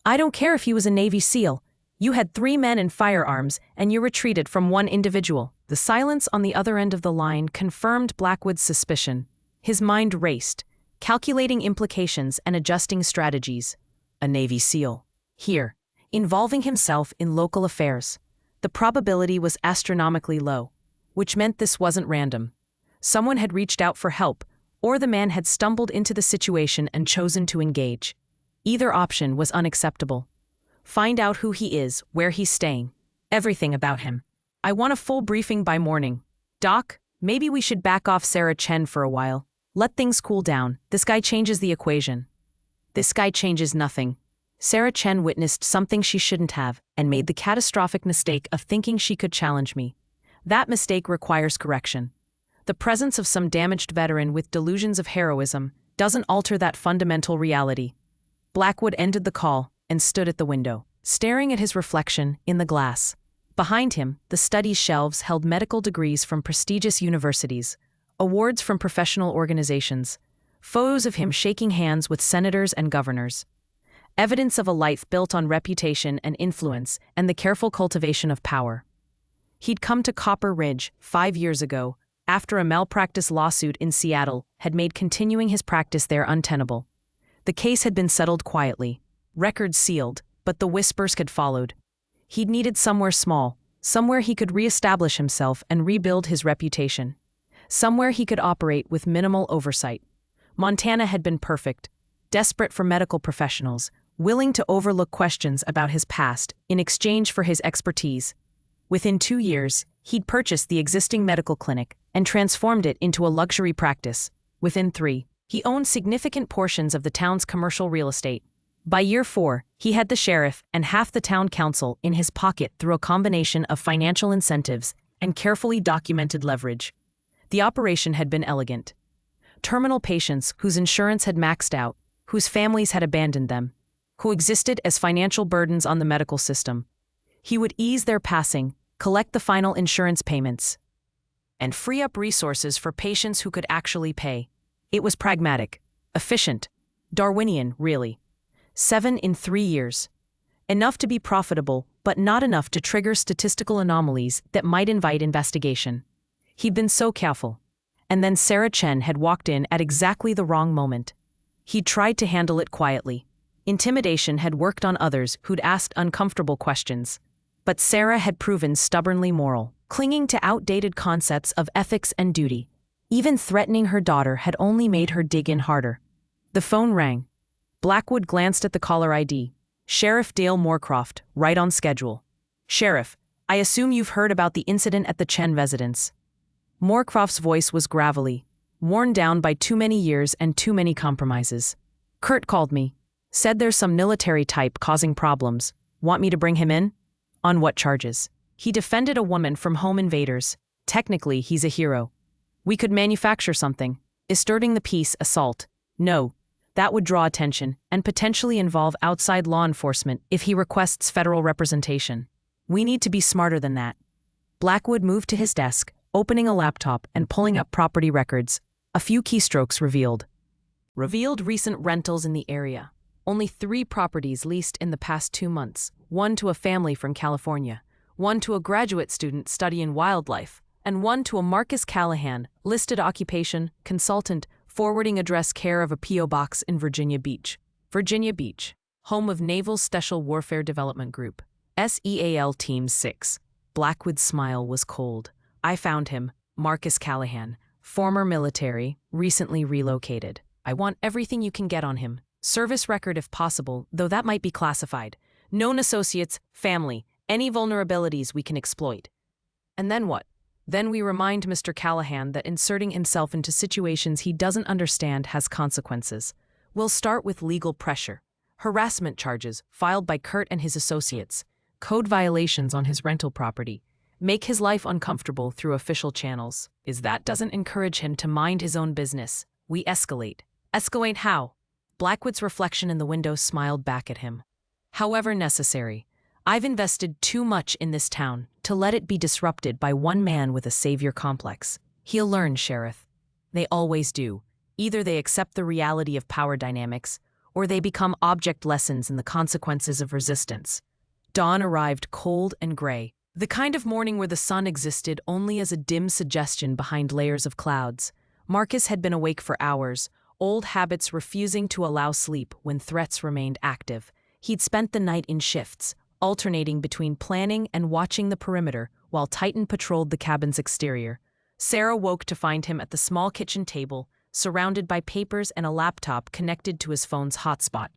I don't care if he was a Navy SEAL. You had 3 men and firearms, and you retreated from one individual. The silence on the other end of the line confirmed Blackwood's suspicion. His mind raced, calculating implications and adjusting strategies. A Navy SEAL. Here. Involving himself in local affairs. The probability was astronomically low, which meant this wasn't random. Someone had reached out for help, or the man had stumbled into the situation and chosen to engage. Either option was unacceptable. Find out who he is, where he's staying. Everything about him. I want a full briefing by morning. Doc, maybe we should back off Sarah Chen for a while. Let things cool down. This guy changes the equation. This guy changes nothing. Sarah Chen witnessed something she shouldn't have and made the catastrophic mistake of thinking she could challenge me. That mistake requires correction. The presence of some damaged veteran with delusions of heroism doesn't alter that fundamental reality. Blackwood ended the call and stood at the window, staring at his reflection in the glass. Behind him, the study shelves held medical degrees from prestigious universities, awards from professional organizations, photos of him shaking hands with senators and governors. Evidence of a life built on reputation and influence and the careful cultivation of power. He'd come to Copper Ridge 5 years ago, after a malpractice lawsuit in Seattle had made continuing his practice there untenable. The case had been settled quietly, records sealed, but the whispers had followed. He'd needed somewhere small, somewhere he could reestablish himself and rebuild his reputation. Somewhere he could operate with minimal oversight. Montana had been perfect, desperate for medical professionals, willing to overlook questions about his past in exchange for his expertise. Within 2 years, he'd purchased the existing medical clinic and transformed it into a luxury practice. Within 3, he owned significant portions of the town's commercial real estate. By year 4, he had the sheriff and half the town council in his pocket through a combination of financial incentives and carefully documented leverage. The operation had been elegant. Terminal patients whose insurance had maxed out, whose families had abandoned them, who existed as financial burdens on the medical system. He would ease their passing, collect the final insurance payments, and free up resources for patients who could actually pay. It was pragmatic, efficient, Darwinian, really. 7 in 3 years. Enough to be profitable, but not enough to trigger statistical anomalies that might invite investigation. He'd been so careful. And then Sarah Chen had walked in at exactly the wrong moment. He'd tried to handle it quietly. Intimidation had worked on others who'd asked uncomfortable questions. But Sarah had proven stubbornly moral, clinging to outdated concepts of ethics and duty. Even threatening her daughter had only made her dig in harder. The phone rang. Blackwood glanced at the caller ID. Sheriff Dale Moorcroft, right on schedule. Sheriff, I assume you've heard about the incident at the Chen residence. Moorcroft's voice was gravelly, worn down by too many years and too many compromises. Kurt called me. Said there's some military type causing problems. Want me to bring him in? On what charges? He defended a woman from home invaders. Technically, he's a hero. We could manufacture something. Disturbing the peace assault. No. That would draw attention and potentially involve outside law enforcement if he requests federal representation. We need to be smarter than that. Blackwood moved to his desk, opening a laptop and pulling up property records. A few keystrokes revealed recent rentals in the area. Only 3 properties leased in the past 2 months, 1 to a family from California, 1 to a graduate student studying wildlife, and 1 to a Marcus Callahan, listed occupation, consultant, forwarding address care of a P.O. box in Virginia Beach, home of Naval Special Warfare Development Group, SEAL Team 6. Blackwood's smile was cold. I found him, Marcus Callahan, former military, recently relocated. I want everything you can get on him. Service record if possible, though that might be classified. Known associates, family, any vulnerabilities we can exploit. And then what? Then we remind Mr. Callahan that inserting himself into situations he doesn't understand has consequences. We'll start with legal pressure. Harassment charges filed by Kurt and his associates. Code violations on his rental property. Make his life uncomfortable through official channels. That doesn't encourage him to mind his own business. We escalate. Escalate how? Blackwood's reflection in the window smiled back at him. However necessary. I've invested too much in this town to let it be disrupted by one man with a savior complex. He'll learn, Sheriff. They always do. Either they accept the reality of power dynamics, or they become object lessons in the consequences of resistance. Dawn arrived cold and gray, the kind of morning where the sun existed only as a dim suggestion behind layers of clouds. Marcus had been awake for hours, old habits refusing to allow sleep when threats remained active. He'd spent the night in shifts, alternating between planning and watching the perimeter while Titan patrolled the cabin's exterior. Sarah woke to find him at the small kitchen table, surrounded by papers and a laptop connected to his phone's hotspot.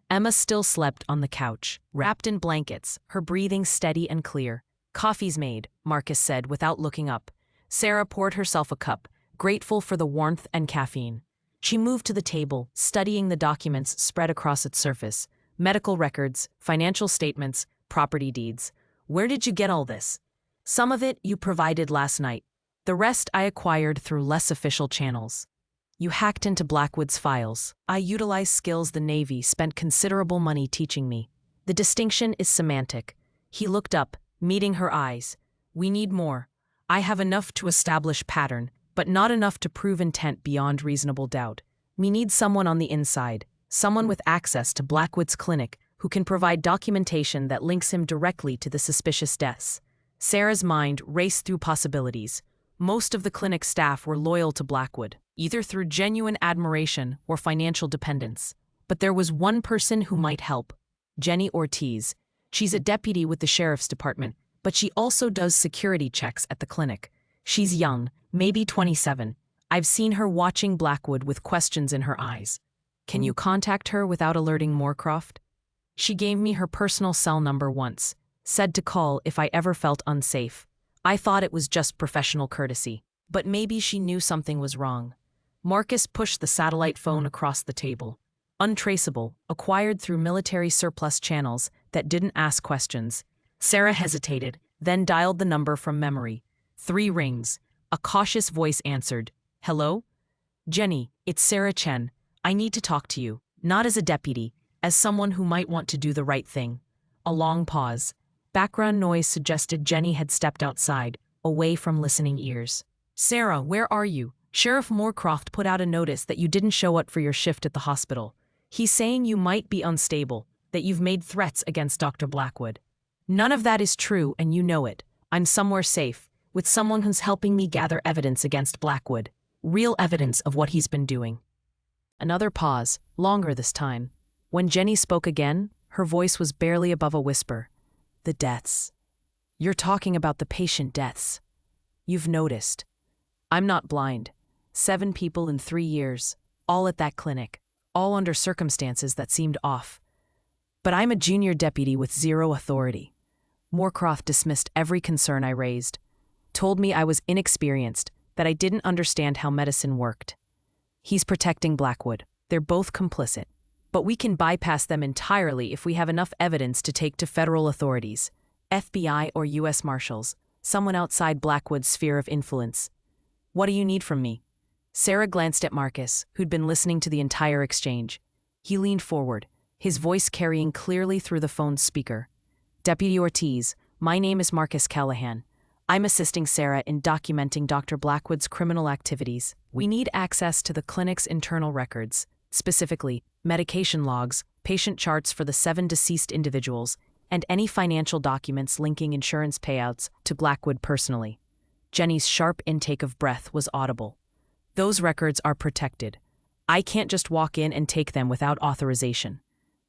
Emma still slept on the couch, wrapped in blankets, her breathing steady and clear. Coffee's made, Marcus said without looking up. Sarah poured herself a cup, grateful for the warmth and caffeine. She moved to the table, studying the documents spread across its surface. Medical records, financial statements, property deeds. Where did you get all this? Some of it you provided last night. The rest I acquired through less official channels. You hacked into Blackwood's files. I utilized skills the Navy spent considerable money teaching me. The distinction is semantic. He looked up, meeting her eyes. We need more. I have enough to establish pattern, but not enough to prove intent beyond reasonable doubt. We need someone on the inside, someone with access to Blackwood's clinic who can provide documentation that links him directly to the suspicious deaths. Sarah's mind raced through possibilities. Most of the clinic staff were loyal to Blackwood, either through genuine admiration or financial dependence. But there was one person who might help. Jenny Ortiz. She's a deputy with the sheriff's department, but she also does security checks at the clinic. She's young, maybe 27. I've seen her watching Blackwood with questions in her eyes. Can you contact her without alerting Moorcroft? She gave me her personal cell number once, said to call if I ever felt unsafe. I thought it was just professional courtesy. But maybe she knew something was wrong. Marcus pushed the satellite phone across the table. Untraceable, acquired through military surplus channels that didn't ask questions. Sarah hesitated, then dialed the number from memory. 3 rings. A cautious voice answered. Hello? Jenny, it's Sarah Chen. I need to talk to you, not as a deputy, as someone who might want to do the right thing. A long pause. Background noise suggested Jenny had stepped outside, away from listening ears. Sarah, where are you? Sheriff Moorcroft put out a notice that you didn't show up for your shift at the hospital. He's saying you might be unstable, that you've made threats against Dr. Blackwood. None of that is true, and you know it. I'm somewhere safe, with someone who's helping me gather evidence against Blackwood. Real evidence of what he's been doing. Another pause, longer this time. When Jenny spoke again, her voice was barely above a whisper. The deaths. You're talking about the patient deaths. You've noticed. I'm not blind. 7 people in 3 years, all at that clinic, all under circumstances that seemed off. But I'm a junior deputy with 0 authority. Moorcroft dismissed every concern I raised, told me I was inexperienced, that I didn't understand how medicine worked. He's protecting Blackwood. They're both complicit. But we can bypass them entirely if we have enough evidence to take to federal authorities, FBI or U.S. Marshals, someone outside Blackwood's sphere of influence. What do you need from me? Sarah glanced at Marcus, who'd been listening to the entire exchange. He leaned forward, his voice carrying clearly through the phone's speaker. Deputy Ortiz, my name is Marcus Callahan. I'm assisting Sarah in documenting Dr. Blackwood's criminal activities. We need access to the clinic's internal records, specifically medication logs, patient charts for the 7 deceased individuals, and any financial documents linking insurance payouts to Blackwood personally. Jenny's sharp intake of breath was audible. Those records are protected. I can't just walk in and take them without authorization.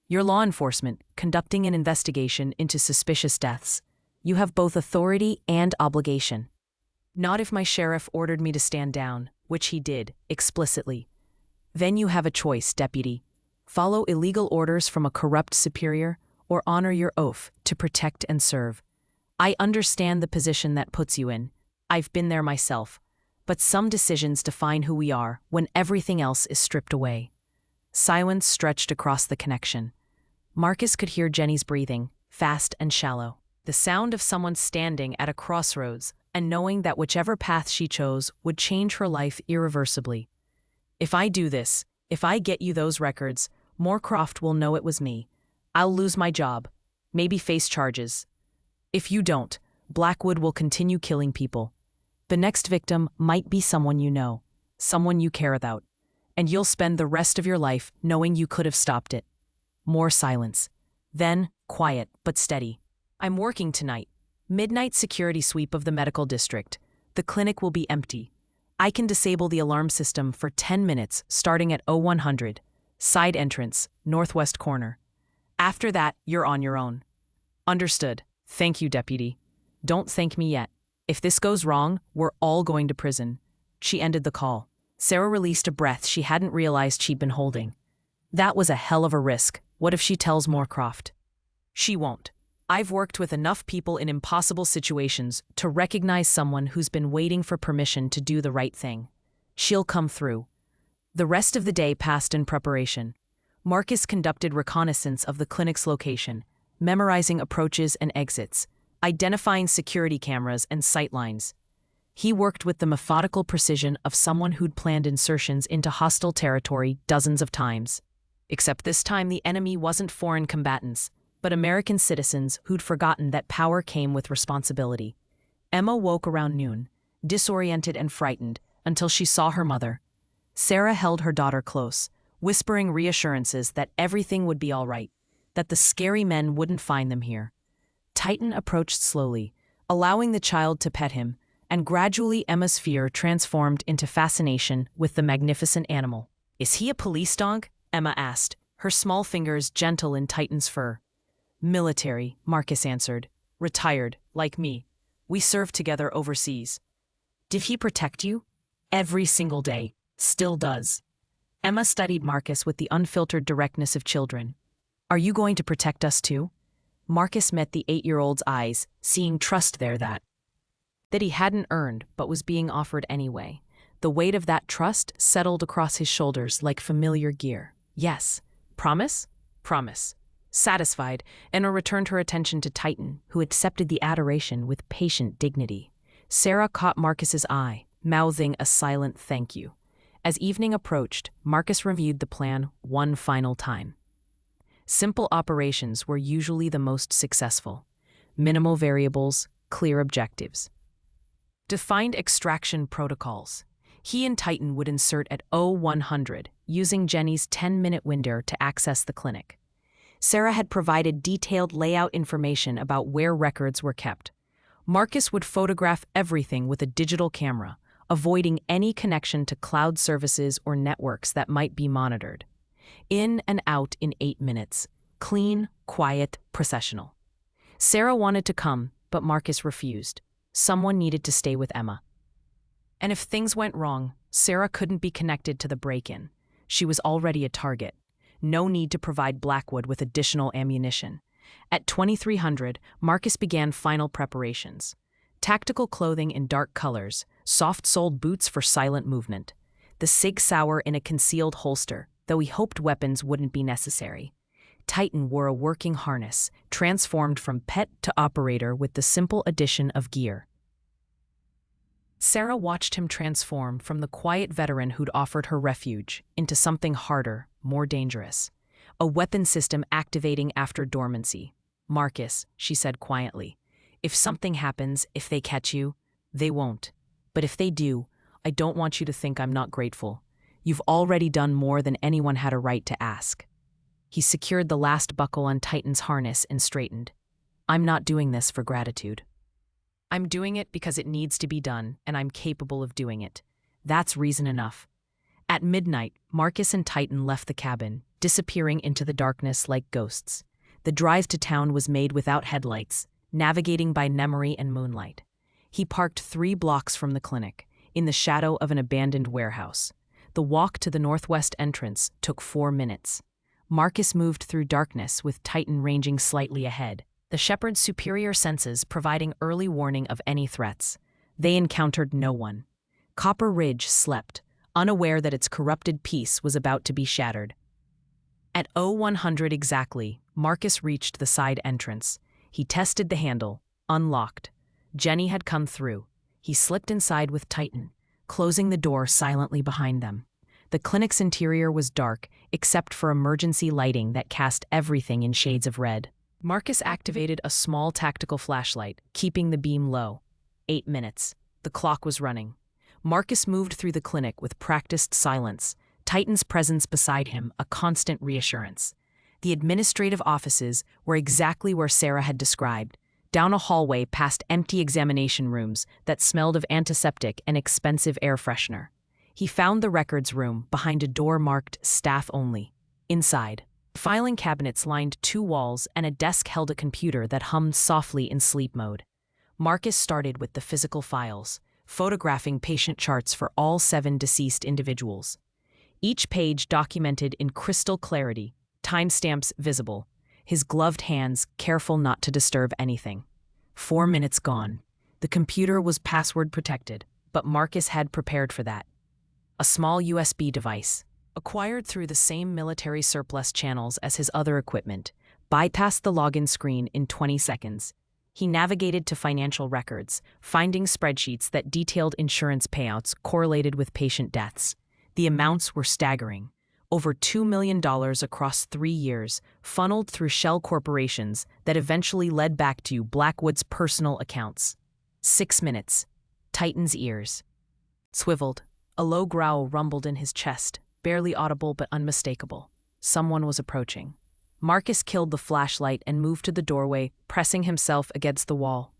You're law enforcement, conducting an investigation into suspicious deaths. You have both authority and obligation. Not if my sheriff ordered me to stand down, which he did, explicitly. Then you have a choice, deputy. Follow illegal orders from a corrupt superior, or honor your oath to protect and serve. I understand the position that puts you in. I've been there myself. But some decisions define who we are when everything else is stripped away. Silence stretched across the connection. Marcus could hear Jenny's breathing, fast and shallow. The sound of someone standing at a crossroads and knowing that whichever path she chose would change her life irreversibly. If I do this, if I get you those records, Moorcroft will know it was me. I'll lose my job, maybe face charges. If you don't, Blackwood will continue killing people. The next victim might be someone you know, someone you care about, and you'll spend the rest of your life knowing you could have stopped it. More silence. Then, quiet but steady. I'm working tonight. Midnight security sweep of the medical district. The clinic will be empty. I can disable the alarm system for 10 minutes starting at 0100. Side entrance, northwest corner. After that, you're on your own. Understood. Thank you, deputy. Don't thank me yet. If this goes wrong, we're all going to prison. She ended the call. Sarah released a breath she hadn't realized she'd been holding. That was a hell of a risk. What if she tells Moorcroft? She won't. I've worked with enough people in impossible situations to recognize someone who's been waiting for permission to do the right thing. She'll come through. The rest of the day passed in preparation. Marcus conducted reconnaissance of the clinic's location, memorizing approaches and exits, identifying security cameras and sightlines. He worked with the methodical precision of someone who'd planned insertions into hostile territory dozens of times. Except this time the enemy wasn't foreign combatants, but American citizens who'd forgotten that power came with responsibility. Emma woke around noon, disoriented and frightened, until she saw her mother. Sarah held her daughter close, whispering reassurances that everything would be all right, that the scary men wouldn't find them here. Titan approached slowly, allowing the child to pet him, and gradually Emma's fear transformed into fascination with the magnificent animal. "Is he a police dog?" Emma asked, her small fingers gentle in Titan's fur. "Military," Marcus answered. "Retired, like me. We served together overseas." "Did he protect you?" "Every single day. Still does." Emma studied Marcus with the unfiltered directness of children. Are you going to protect us too? Marcus met the 8-year-old's eyes, seeing trust there that he hadn't earned but was being offered anyway. The weight of that trust settled across his shoulders like familiar gear. Yes. Promise? Promise. Satisfied, Enna returned her attention to Titan, who accepted the adoration with patient dignity. Sarah caught Marcus's eye, mouthing a silent thank you. As evening approached, Marcus reviewed the plan one final time. Simple operations were usually the most successful. Minimal variables, clear objectives. Defined extraction protocols. He and Titan would insert at 0100, using Jenny's 10-minute window to access the clinic. Sarah had provided detailed layout information about where records were kept. Marcus would photograph everything with a digital camera, avoiding any connection to cloud services or networks that might be monitored. In and out in 8 minutes. Clean, quiet, processional. Sarah wanted to come, but Marcus refused. Someone needed to stay with Emma. And if things went wrong, Sarah couldn't be connected to the break-in. She was already a target. No need to provide Blackwood with additional ammunition. At 2300, Marcus began final preparations. Tactical clothing in dark colors, soft-soled boots for silent movement. The Sig Sauer in a concealed holster, though he hoped weapons wouldn't be necessary. Titan wore a working harness, transformed from pet to operator with the simple addition of gear. Sarah watched him transform from the quiet veteran who'd offered her refuge into something harder, more dangerous. A weapon system activating after dormancy. Marcus, she said quietly, if something happens, if they catch you, they won't. But if they do, I don't want you to think I'm not grateful. You've already done more than anyone had a right to ask. He secured the last buckle on Titan's harness and straightened. I'm not doing this for gratitude. I'm doing it because it needs to be done, and I'm capable of doing it. That's reason enough. At midnight, Marcus and Titan left the cabin, disappearing into the darkness like ghosts. The drive to town was made without headlights, navigating by memory and moonlight. He parked 3 blocks from the clinic, in the shadow of an abandoned warehouse. The walk to the northwest entrance took 4 minutes. Marcus moved through darkness with Titan ranging slightly ahead, the shepherd's superior senses providing early warning of any threats. They encountered no one. Copper Ridge slept, unaware that its corrupted peace was about to be shattered. At 0100 exactly, Marcus reached the side entrance. He tested the handle, unlocked. Jenny had come through. He slipped inside with Titan, closing the door silently behind them. The clinic's interior was dark, except for emergency lighting that cast everything in shades of red. Marcus activated a small tactical flashlight, keeping the beam low. 8 minutes. The clock was running. Marcus moved through the clinic with practiced silence, Titan's presence beside him a constant reassurance. The administrative offices were exactly where Sarah had described, down a hallway past empty examination rooms that smelled of antiseptic and expensive air freshener. He found the records room behind a door marked Staff Only. Inside, filing cabinets lined 2 walls and a desk held a computer that hummed softly in sleep mode. Marcus started with the physical files, photographing patient charts for all 7 deceased individuals. Each page documented in crystal clarity, timestamps visible, his gloved hands careful not to disturb anything. 4 minutes gone. The computer was password protected, but Marcus had prepared for that. A small USB device, acquired through the same military surplus channels as his other equipment, bypassed the login screen in 20 seconds. He navigated to financial records, finding spreadsheets that detailed insurance payouts correlated with patient deaths. The amounts were staggering. Over $2 million across 3 years, funneled through shell corporations that eventually led back to Blackwood's personal accounts. 6 minutes. Titan's ears swiveled. A low growl rumbled in his chest, barely audible but unmistakable. Someone was approaching. Marcus killed the flashlight and moved to the doorway, pressing himself against the wall.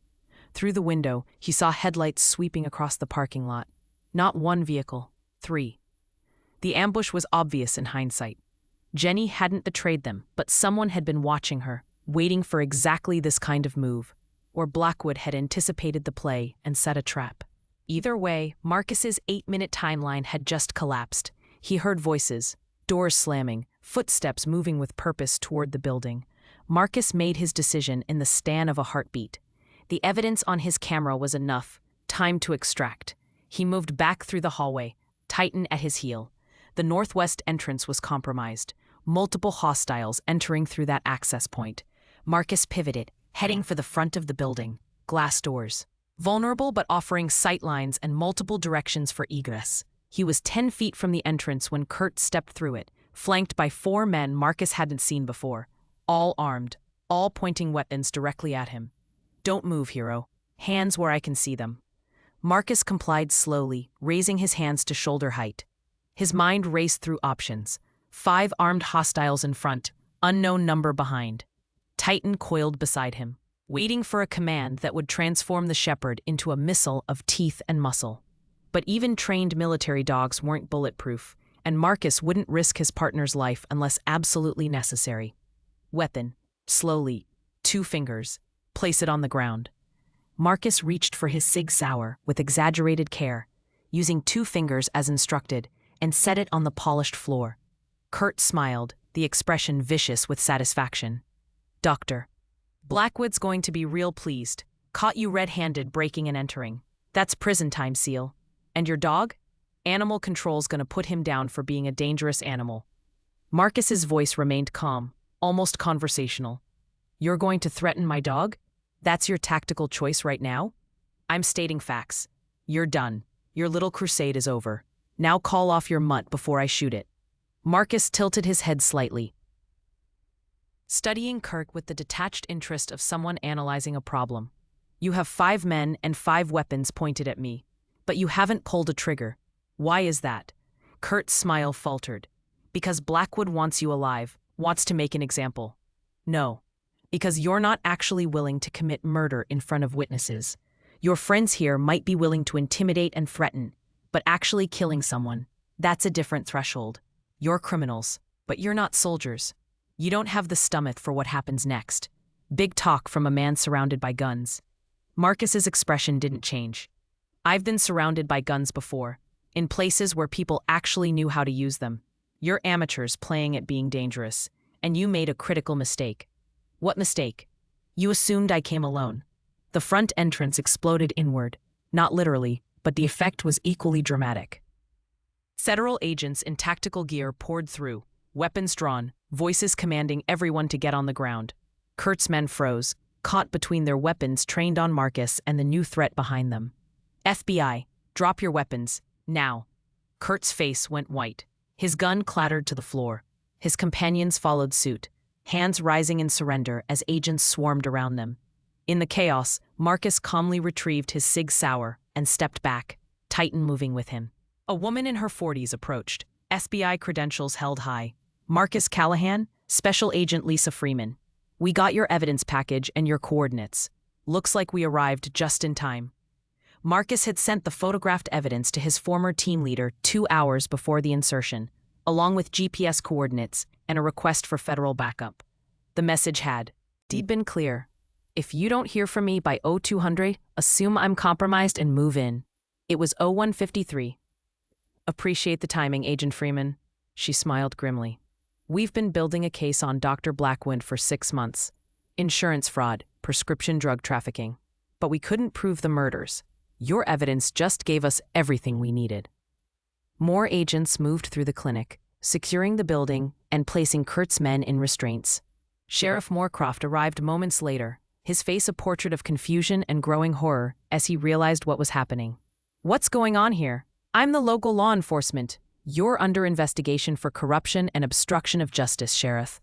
Through the window, he saw headlights sweeping across the parking lot. Not 1 vehicle, 3. The ambush was obvious in hindsight. Jenny hadn't betrayed them, but someone had been watching her, waiting for exactly this kind of move. Or Blackwood had anticipated the play and set a trap. Either way, Marcus's 8-minute timeline had just collapsed. He heard voices, doors slamming, footsteps moving with purpose toward the building. Marcus made his decision in the span of a heartbeat. The evidence on his camera was enough. Time to extract. He moved back through the hallway, Titan at his heel. The northwest entrance was compromised, multiple hostiles entering through that access point. Marcus pivoted, heading for the front of the building. Glass doors. Vulnerable but offering sightlines and multiple directions for egress. He was 10 feet from the entrance when Kurt stepped through it, flanked by 4 men Marcus hadn't seen before. All armed, all pointing weapons directly at him. "Don't move, hero. Hands where I can see them." Marcus complied slowly, raising his hands to shoulder height. His mind raced through options. 5 armed hostiles in front, unknown number behind. Titan coiled beside him, waiting for a command that would transform the shepherd into a missile of teeth and muscle. But even trained military dogs weren't bulletproof, and Marcus wouldn't risk his partner's life unless absolutely necessary. Weapon. Slowly. 2 fingers. Place it on the ground. Marcus reached for his Sig Sauer with exaggerated care, using 2 fingers as instructed, and set it on the polished floor. Kurt smiled, the expression vicious with satisfaction. "Doctor, Blackwood's going to be real pleased. Caught you red-handed breaking and entering. That's prison time, Seal. And your dog? Animal control's gonna put him down for being a dangerous animal." Marcus's voice remained calm, almost conversational. "You're going to threaten my dog? That's your tactical choice right now? I'm stating facts. You're done. Your little crusade is over. Now call off your mutt before I shoot it." Marcus tilted his head slightly, studying Kirk with the detached interest of someone analyzing a problem. "You have 5 men and 5 weapons pointed at me, but you haven't pulled a trigger. Why is that?" Kurt's smile faltered. "Because Blackwood wants you alive, wants to make an example." "No. Because you're not actually willing to commit murder in front of witnesses. Your friends here might be willing to intimidate and threaten, but actually killing someone, that's a different threshold. You're criminals, but you're not soldiers. You don't have the stomach for what happens next." Big talk from a man surrounded by guns. Marcus's expression didn't change. "I've been surrounded by guns before, in places where people actually knew how to use them. You're amateurs playing at being dangerous, and you made a critical mistake." "What mistake?" "You assumed I came alone." The front entrance exploded inward, not literally, but the effect was equally dramatic. Federal agents in tactical gear poured through, weapons drawn, voices commanding everyone to get on the ground. Kurt's men froze, caught between their weapons trained on Marcus and the new threat behind them. "FBI, drop your weapons, now." Kurt's face went white. His gun clattered to the floor. His companions followed suit, hands rising in surrender as agents swarmed around them. In the chaos, Marcus calmly retrieved his Sig Sauer and stepped back, Titan moving with him. A woman in her 40s approached, FBI credentials held high. "Marcus Callahan, Special Agent Lisa Freeman. We got your evidence package and your coordinates. Looks like we arrived just in time." Marcus had sent the photographed evidence to his former team leader 2 hours before the insertion, along with GPS coordinates and a request for federal backup. The message had been clear. "If you don't hear from me by 0200, assume I'm compromised and move in." It was 0153. "Appreciate the timing, Agent Freeman." She smiled grimly. "We've been building a case on Dr. Blackwood for 6 months. Insurance fraud, prescription drug trafficking. But we couldn't prove the murders. Your evidence just gave us everything we needed." More agents moved through the clinic, securing the building and placing Kurt's men in restraints. Sheriff Moorcroft arrived moments later, his face a portrait of confusion and growing horror as he realized what was happening. "What's going on here? I'm the local law enforcement. You're under investigation for corruption and obstruction of justice, Sheriff."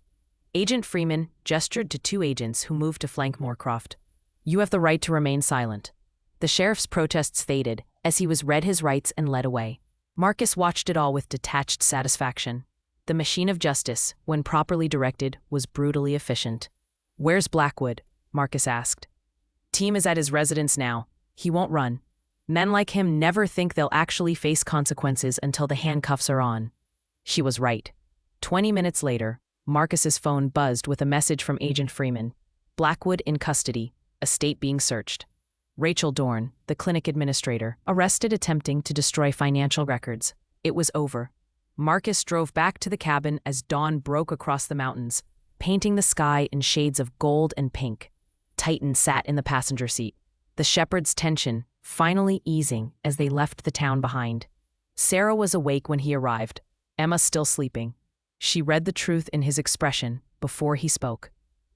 Agent Freeman gestured to 2 agents who moved to flank Moorcroft. "You have the right to remain silent." The sheriff's protests faded as he was read his rights and led away. Marcus watched it all with detached satisfaction. The machine of justice, when properly directed, was brutally efficient. "Where's Blackwood?" Marcus asked. "Team is at his residence now. He won't run. Men like him never think they'll actually face consequences until the handcuffs are on." She was right. 20 minutes later, Marcus's phone buzzed with a message from Agent Freeman. "Blackwood in custody, estate being searched. Rachel Dorn, the clinic administrator, arrested attempting to destroy financial records. It was over. Marcus drove back to the cabin as dawn broke across the mountains, painting the sky in shades of gold and pink. Titan sat in the passenger seat, the shepherd's tension finally easing as they left the town behind. Sarah was awake when he arrived, Emma still sleeping. She read the truth in his expression before he spoke.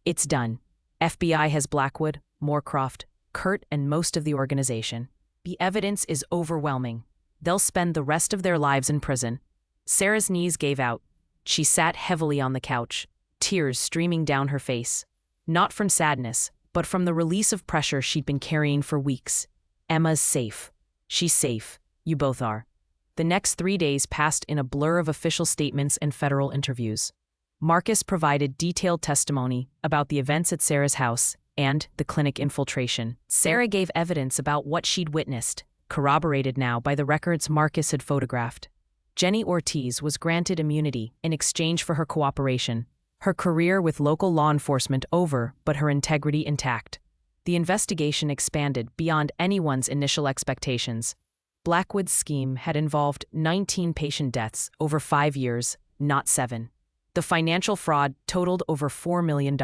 It's done. FBI has Blackwood, Moorcroft, Kurt, and most of the organization. The evidence is overwhelming. They'll spend the rest of their lives in prison. Sarah's knees gave out. She sat heavily on the couch, tears streaming down her face. Not from sadness, but from the release of pressure she'd been carrying for weeks. Emma's safe. She's safe. You both are. The next 3 days passed in a blur of official statements and federal interviews. Marcus provided detailed testimony about the events at Sarah's house and the clinic infiltration. Sarah gave evidence about what she'd witnessed, corroborated now by the records Marcus had photographed. Jenny Ortiz was granted immunity in exchange for her cooperation, her career with local law enforcement over, but her integrity intact. The investigation expanded beyond anyone's initial expectations. Blackwood's scheme had involved 19 patient deaths over 5 years, not 7. The financial fraud totaled over $4 million.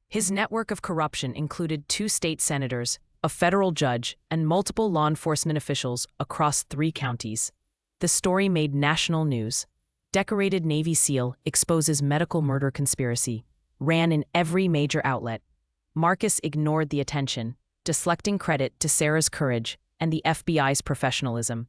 His network of corruption included 2 state senators, a federal judge, and multiple law enforcement officials across 3 counties. The story made national news. Decorated Navy SEAL exposes medical murder conspiracy. Ran in every major outlet. Marcus ignored the attention, deflecting credit to Sarah's courage and the FBI's professionalism.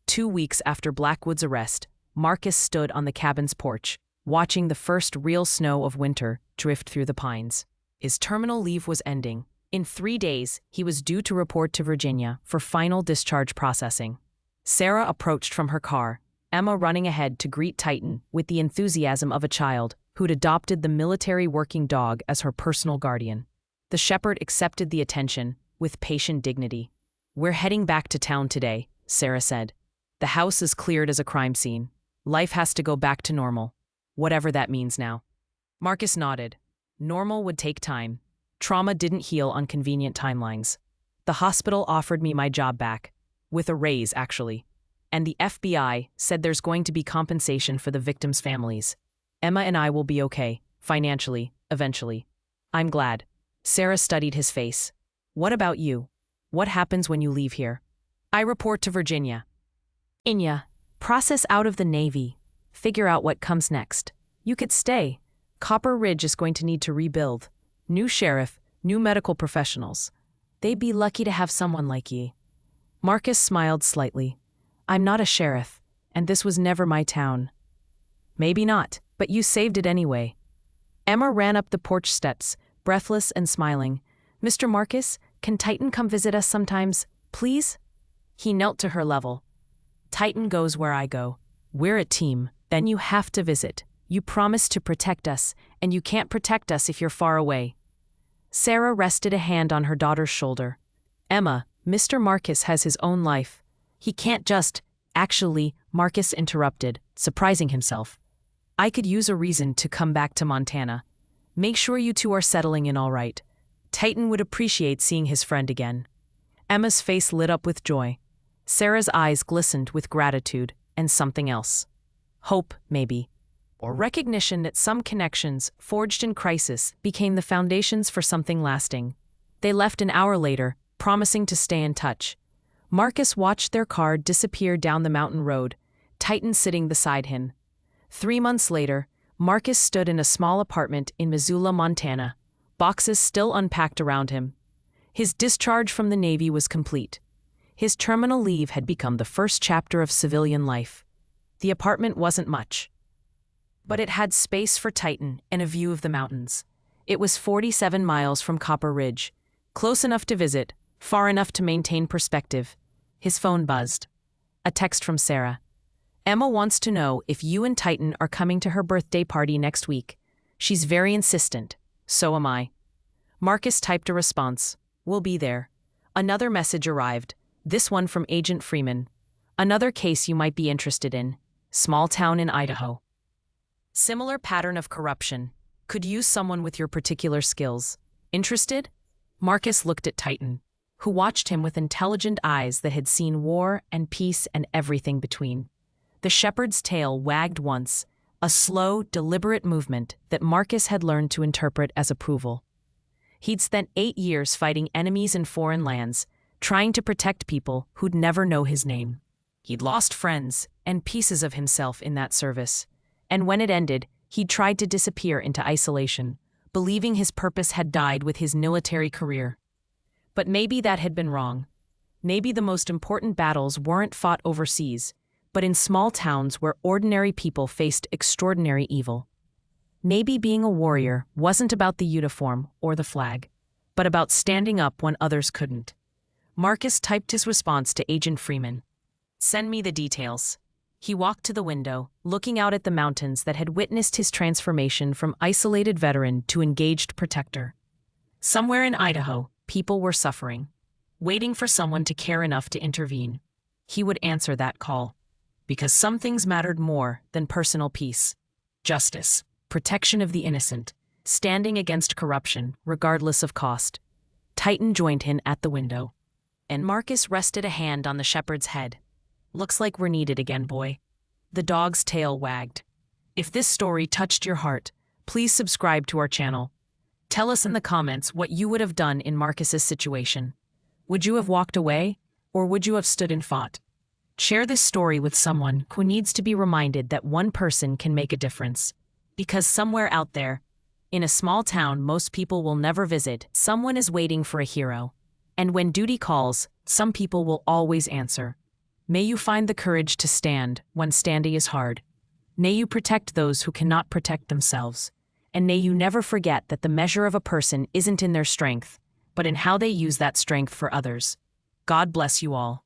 2 weeks after Blackwood's arrest, Marcus stood on the cabin's porch, watching the first real snow of winter drift through the pines. His terminal leave was ending. In 3 days, he was due to report to Virginia for final discharge processing. Sarah approached from her car, Emma running ahead to greet Titan with the enthusiasm of a child who'd adopted the military working dog as her personal guardian. The shepherd accepted the attention with patient dignity. "We're heading back to town today," Sarah said. "The house is cleared as a crime scene. Life has to go back to normal, whatever that means now." Marcus nodded. Normal would take time. Trauma didn't heal on convenient timelines. The hospital offered me my job back, with a raise actually, and the FBI said there's going to be compensation for the victims' families. Emma and I will be okay, financially, eventually. I'm glad. Sarah studied his face. "What about you? What happens when you leave here?" "I report to Virginia." "Inya, process out of the Navy. Figure out what comes next. You could stay. Copper Ridge is going to need to rebuild. New sheriff, new medical professionals. They'd be lucky to have someone like ye." Marcus smiled slightly. "I'm not a sheriff, and this was never my town." "Maybe not, but you saved it anyway." Emma ran up the porch steps, breathless and smiling. "Mr. Marcus, can Titan come visit us sometimes, please?" He knelt to her level. "Titan goes where I go. We're a team. Then you have to visit. You promised to protect us, and you can't protect us if you're far away." Sarah rested a hand on her daughter's shoulder. "Emma, Mr. Marcus has his own life. He can't just—" "Actually," Marcus interrupted, surprising himself. "I could use a reason to come back to Montana. Make sure you two are settling in all right. Titan would appreciate seeing his friend again." Emma's face lit up with joy. Sarah's eyes glistened with gratitude and something else. Hope, maybe. Or recognition that some connections, forged in crisis, became the foundations for something lasting. They left an hour later, promising to stay in touch. Marcus watched their car disappear down the mountain road, Titan sitting beside him. 3 months later, Marcus stood in a small apartment in Missoula, Montana, boxes still unpacked around him. His discharge from the Navy was complete. His terminal leave had become the first chapter of civilian life. The apartment wasn't much, but it had space for Titan and a view of the mountains. It was 47 miles from Copper Ridge, close enough to visit, far enough to maintain perspective. His phone buzzed. A text from Sarah. "Emma wants to know if you and Titan are coming to her birthday party next week. She's very insistent. So am I." Marcus typed a response. "We'll be there." Another message arrived, this one from Agent Freeman. "Another case you might be interested in. Small town in Idaho. Similar pattern of corruption. Could use someone with your particular skills. Interested?" Marcus looked at Titan, who watched him with intelligent eyes that had seen war and peace and everything between. The shepherd's tail wagged once, a slow, deliberate movement that Marcus had learned to interpret as approval. He'd spent 8 years fighting enemies in foreign lands, trying to protect people who'd never know his name. He'd lost friends and pieces of himself in that service, and when it ended, he'd tried to disappear into isolation, believing his purpose had died with his military career. But maybe that had been wrong. Maybe the most important battles weren't fought overseas, but in small towns where ordinary people faced extraordinary evil. Maybe being a warrior wasn't about the uniform or the flag, but about standing up when others couldn't. Marcus typed his response to Agent Freeman. "Send me the details." He walked to the window, looking out at the mountains that had witnessed his transformation from isolated veteran to engaged protector. Somewhere in Idaho, people were suffering, waiting for someone to care enough to intervene. He would answer that call, because some things mattered more than personal peace. Justice, protection of the innocent, standing against corruption, regardless of cost. Titan joined him at the window, and Marcus rested a hand on the shepherd's head. "Looks like we're needed again, boy." The dog's tail wagged. If this story touched your heart, please subscribe to our channel. Tell us in the comments what you would have done in Marcus's situation. Would you have walked away, or would you have stood and fought? Share this story with someone who needs to be reminded that one person can make a difference. Because somewhere out there, in a small town most people will never visit, someone is waiting for a hero. And when duty calls, some people will always answer. May you find the courage to stand when standing is hard. May you protect those who cannot protect themselves. And may you never forget that the measure of a person isn't in their strength, but in how they use that strength for others. God bless you all.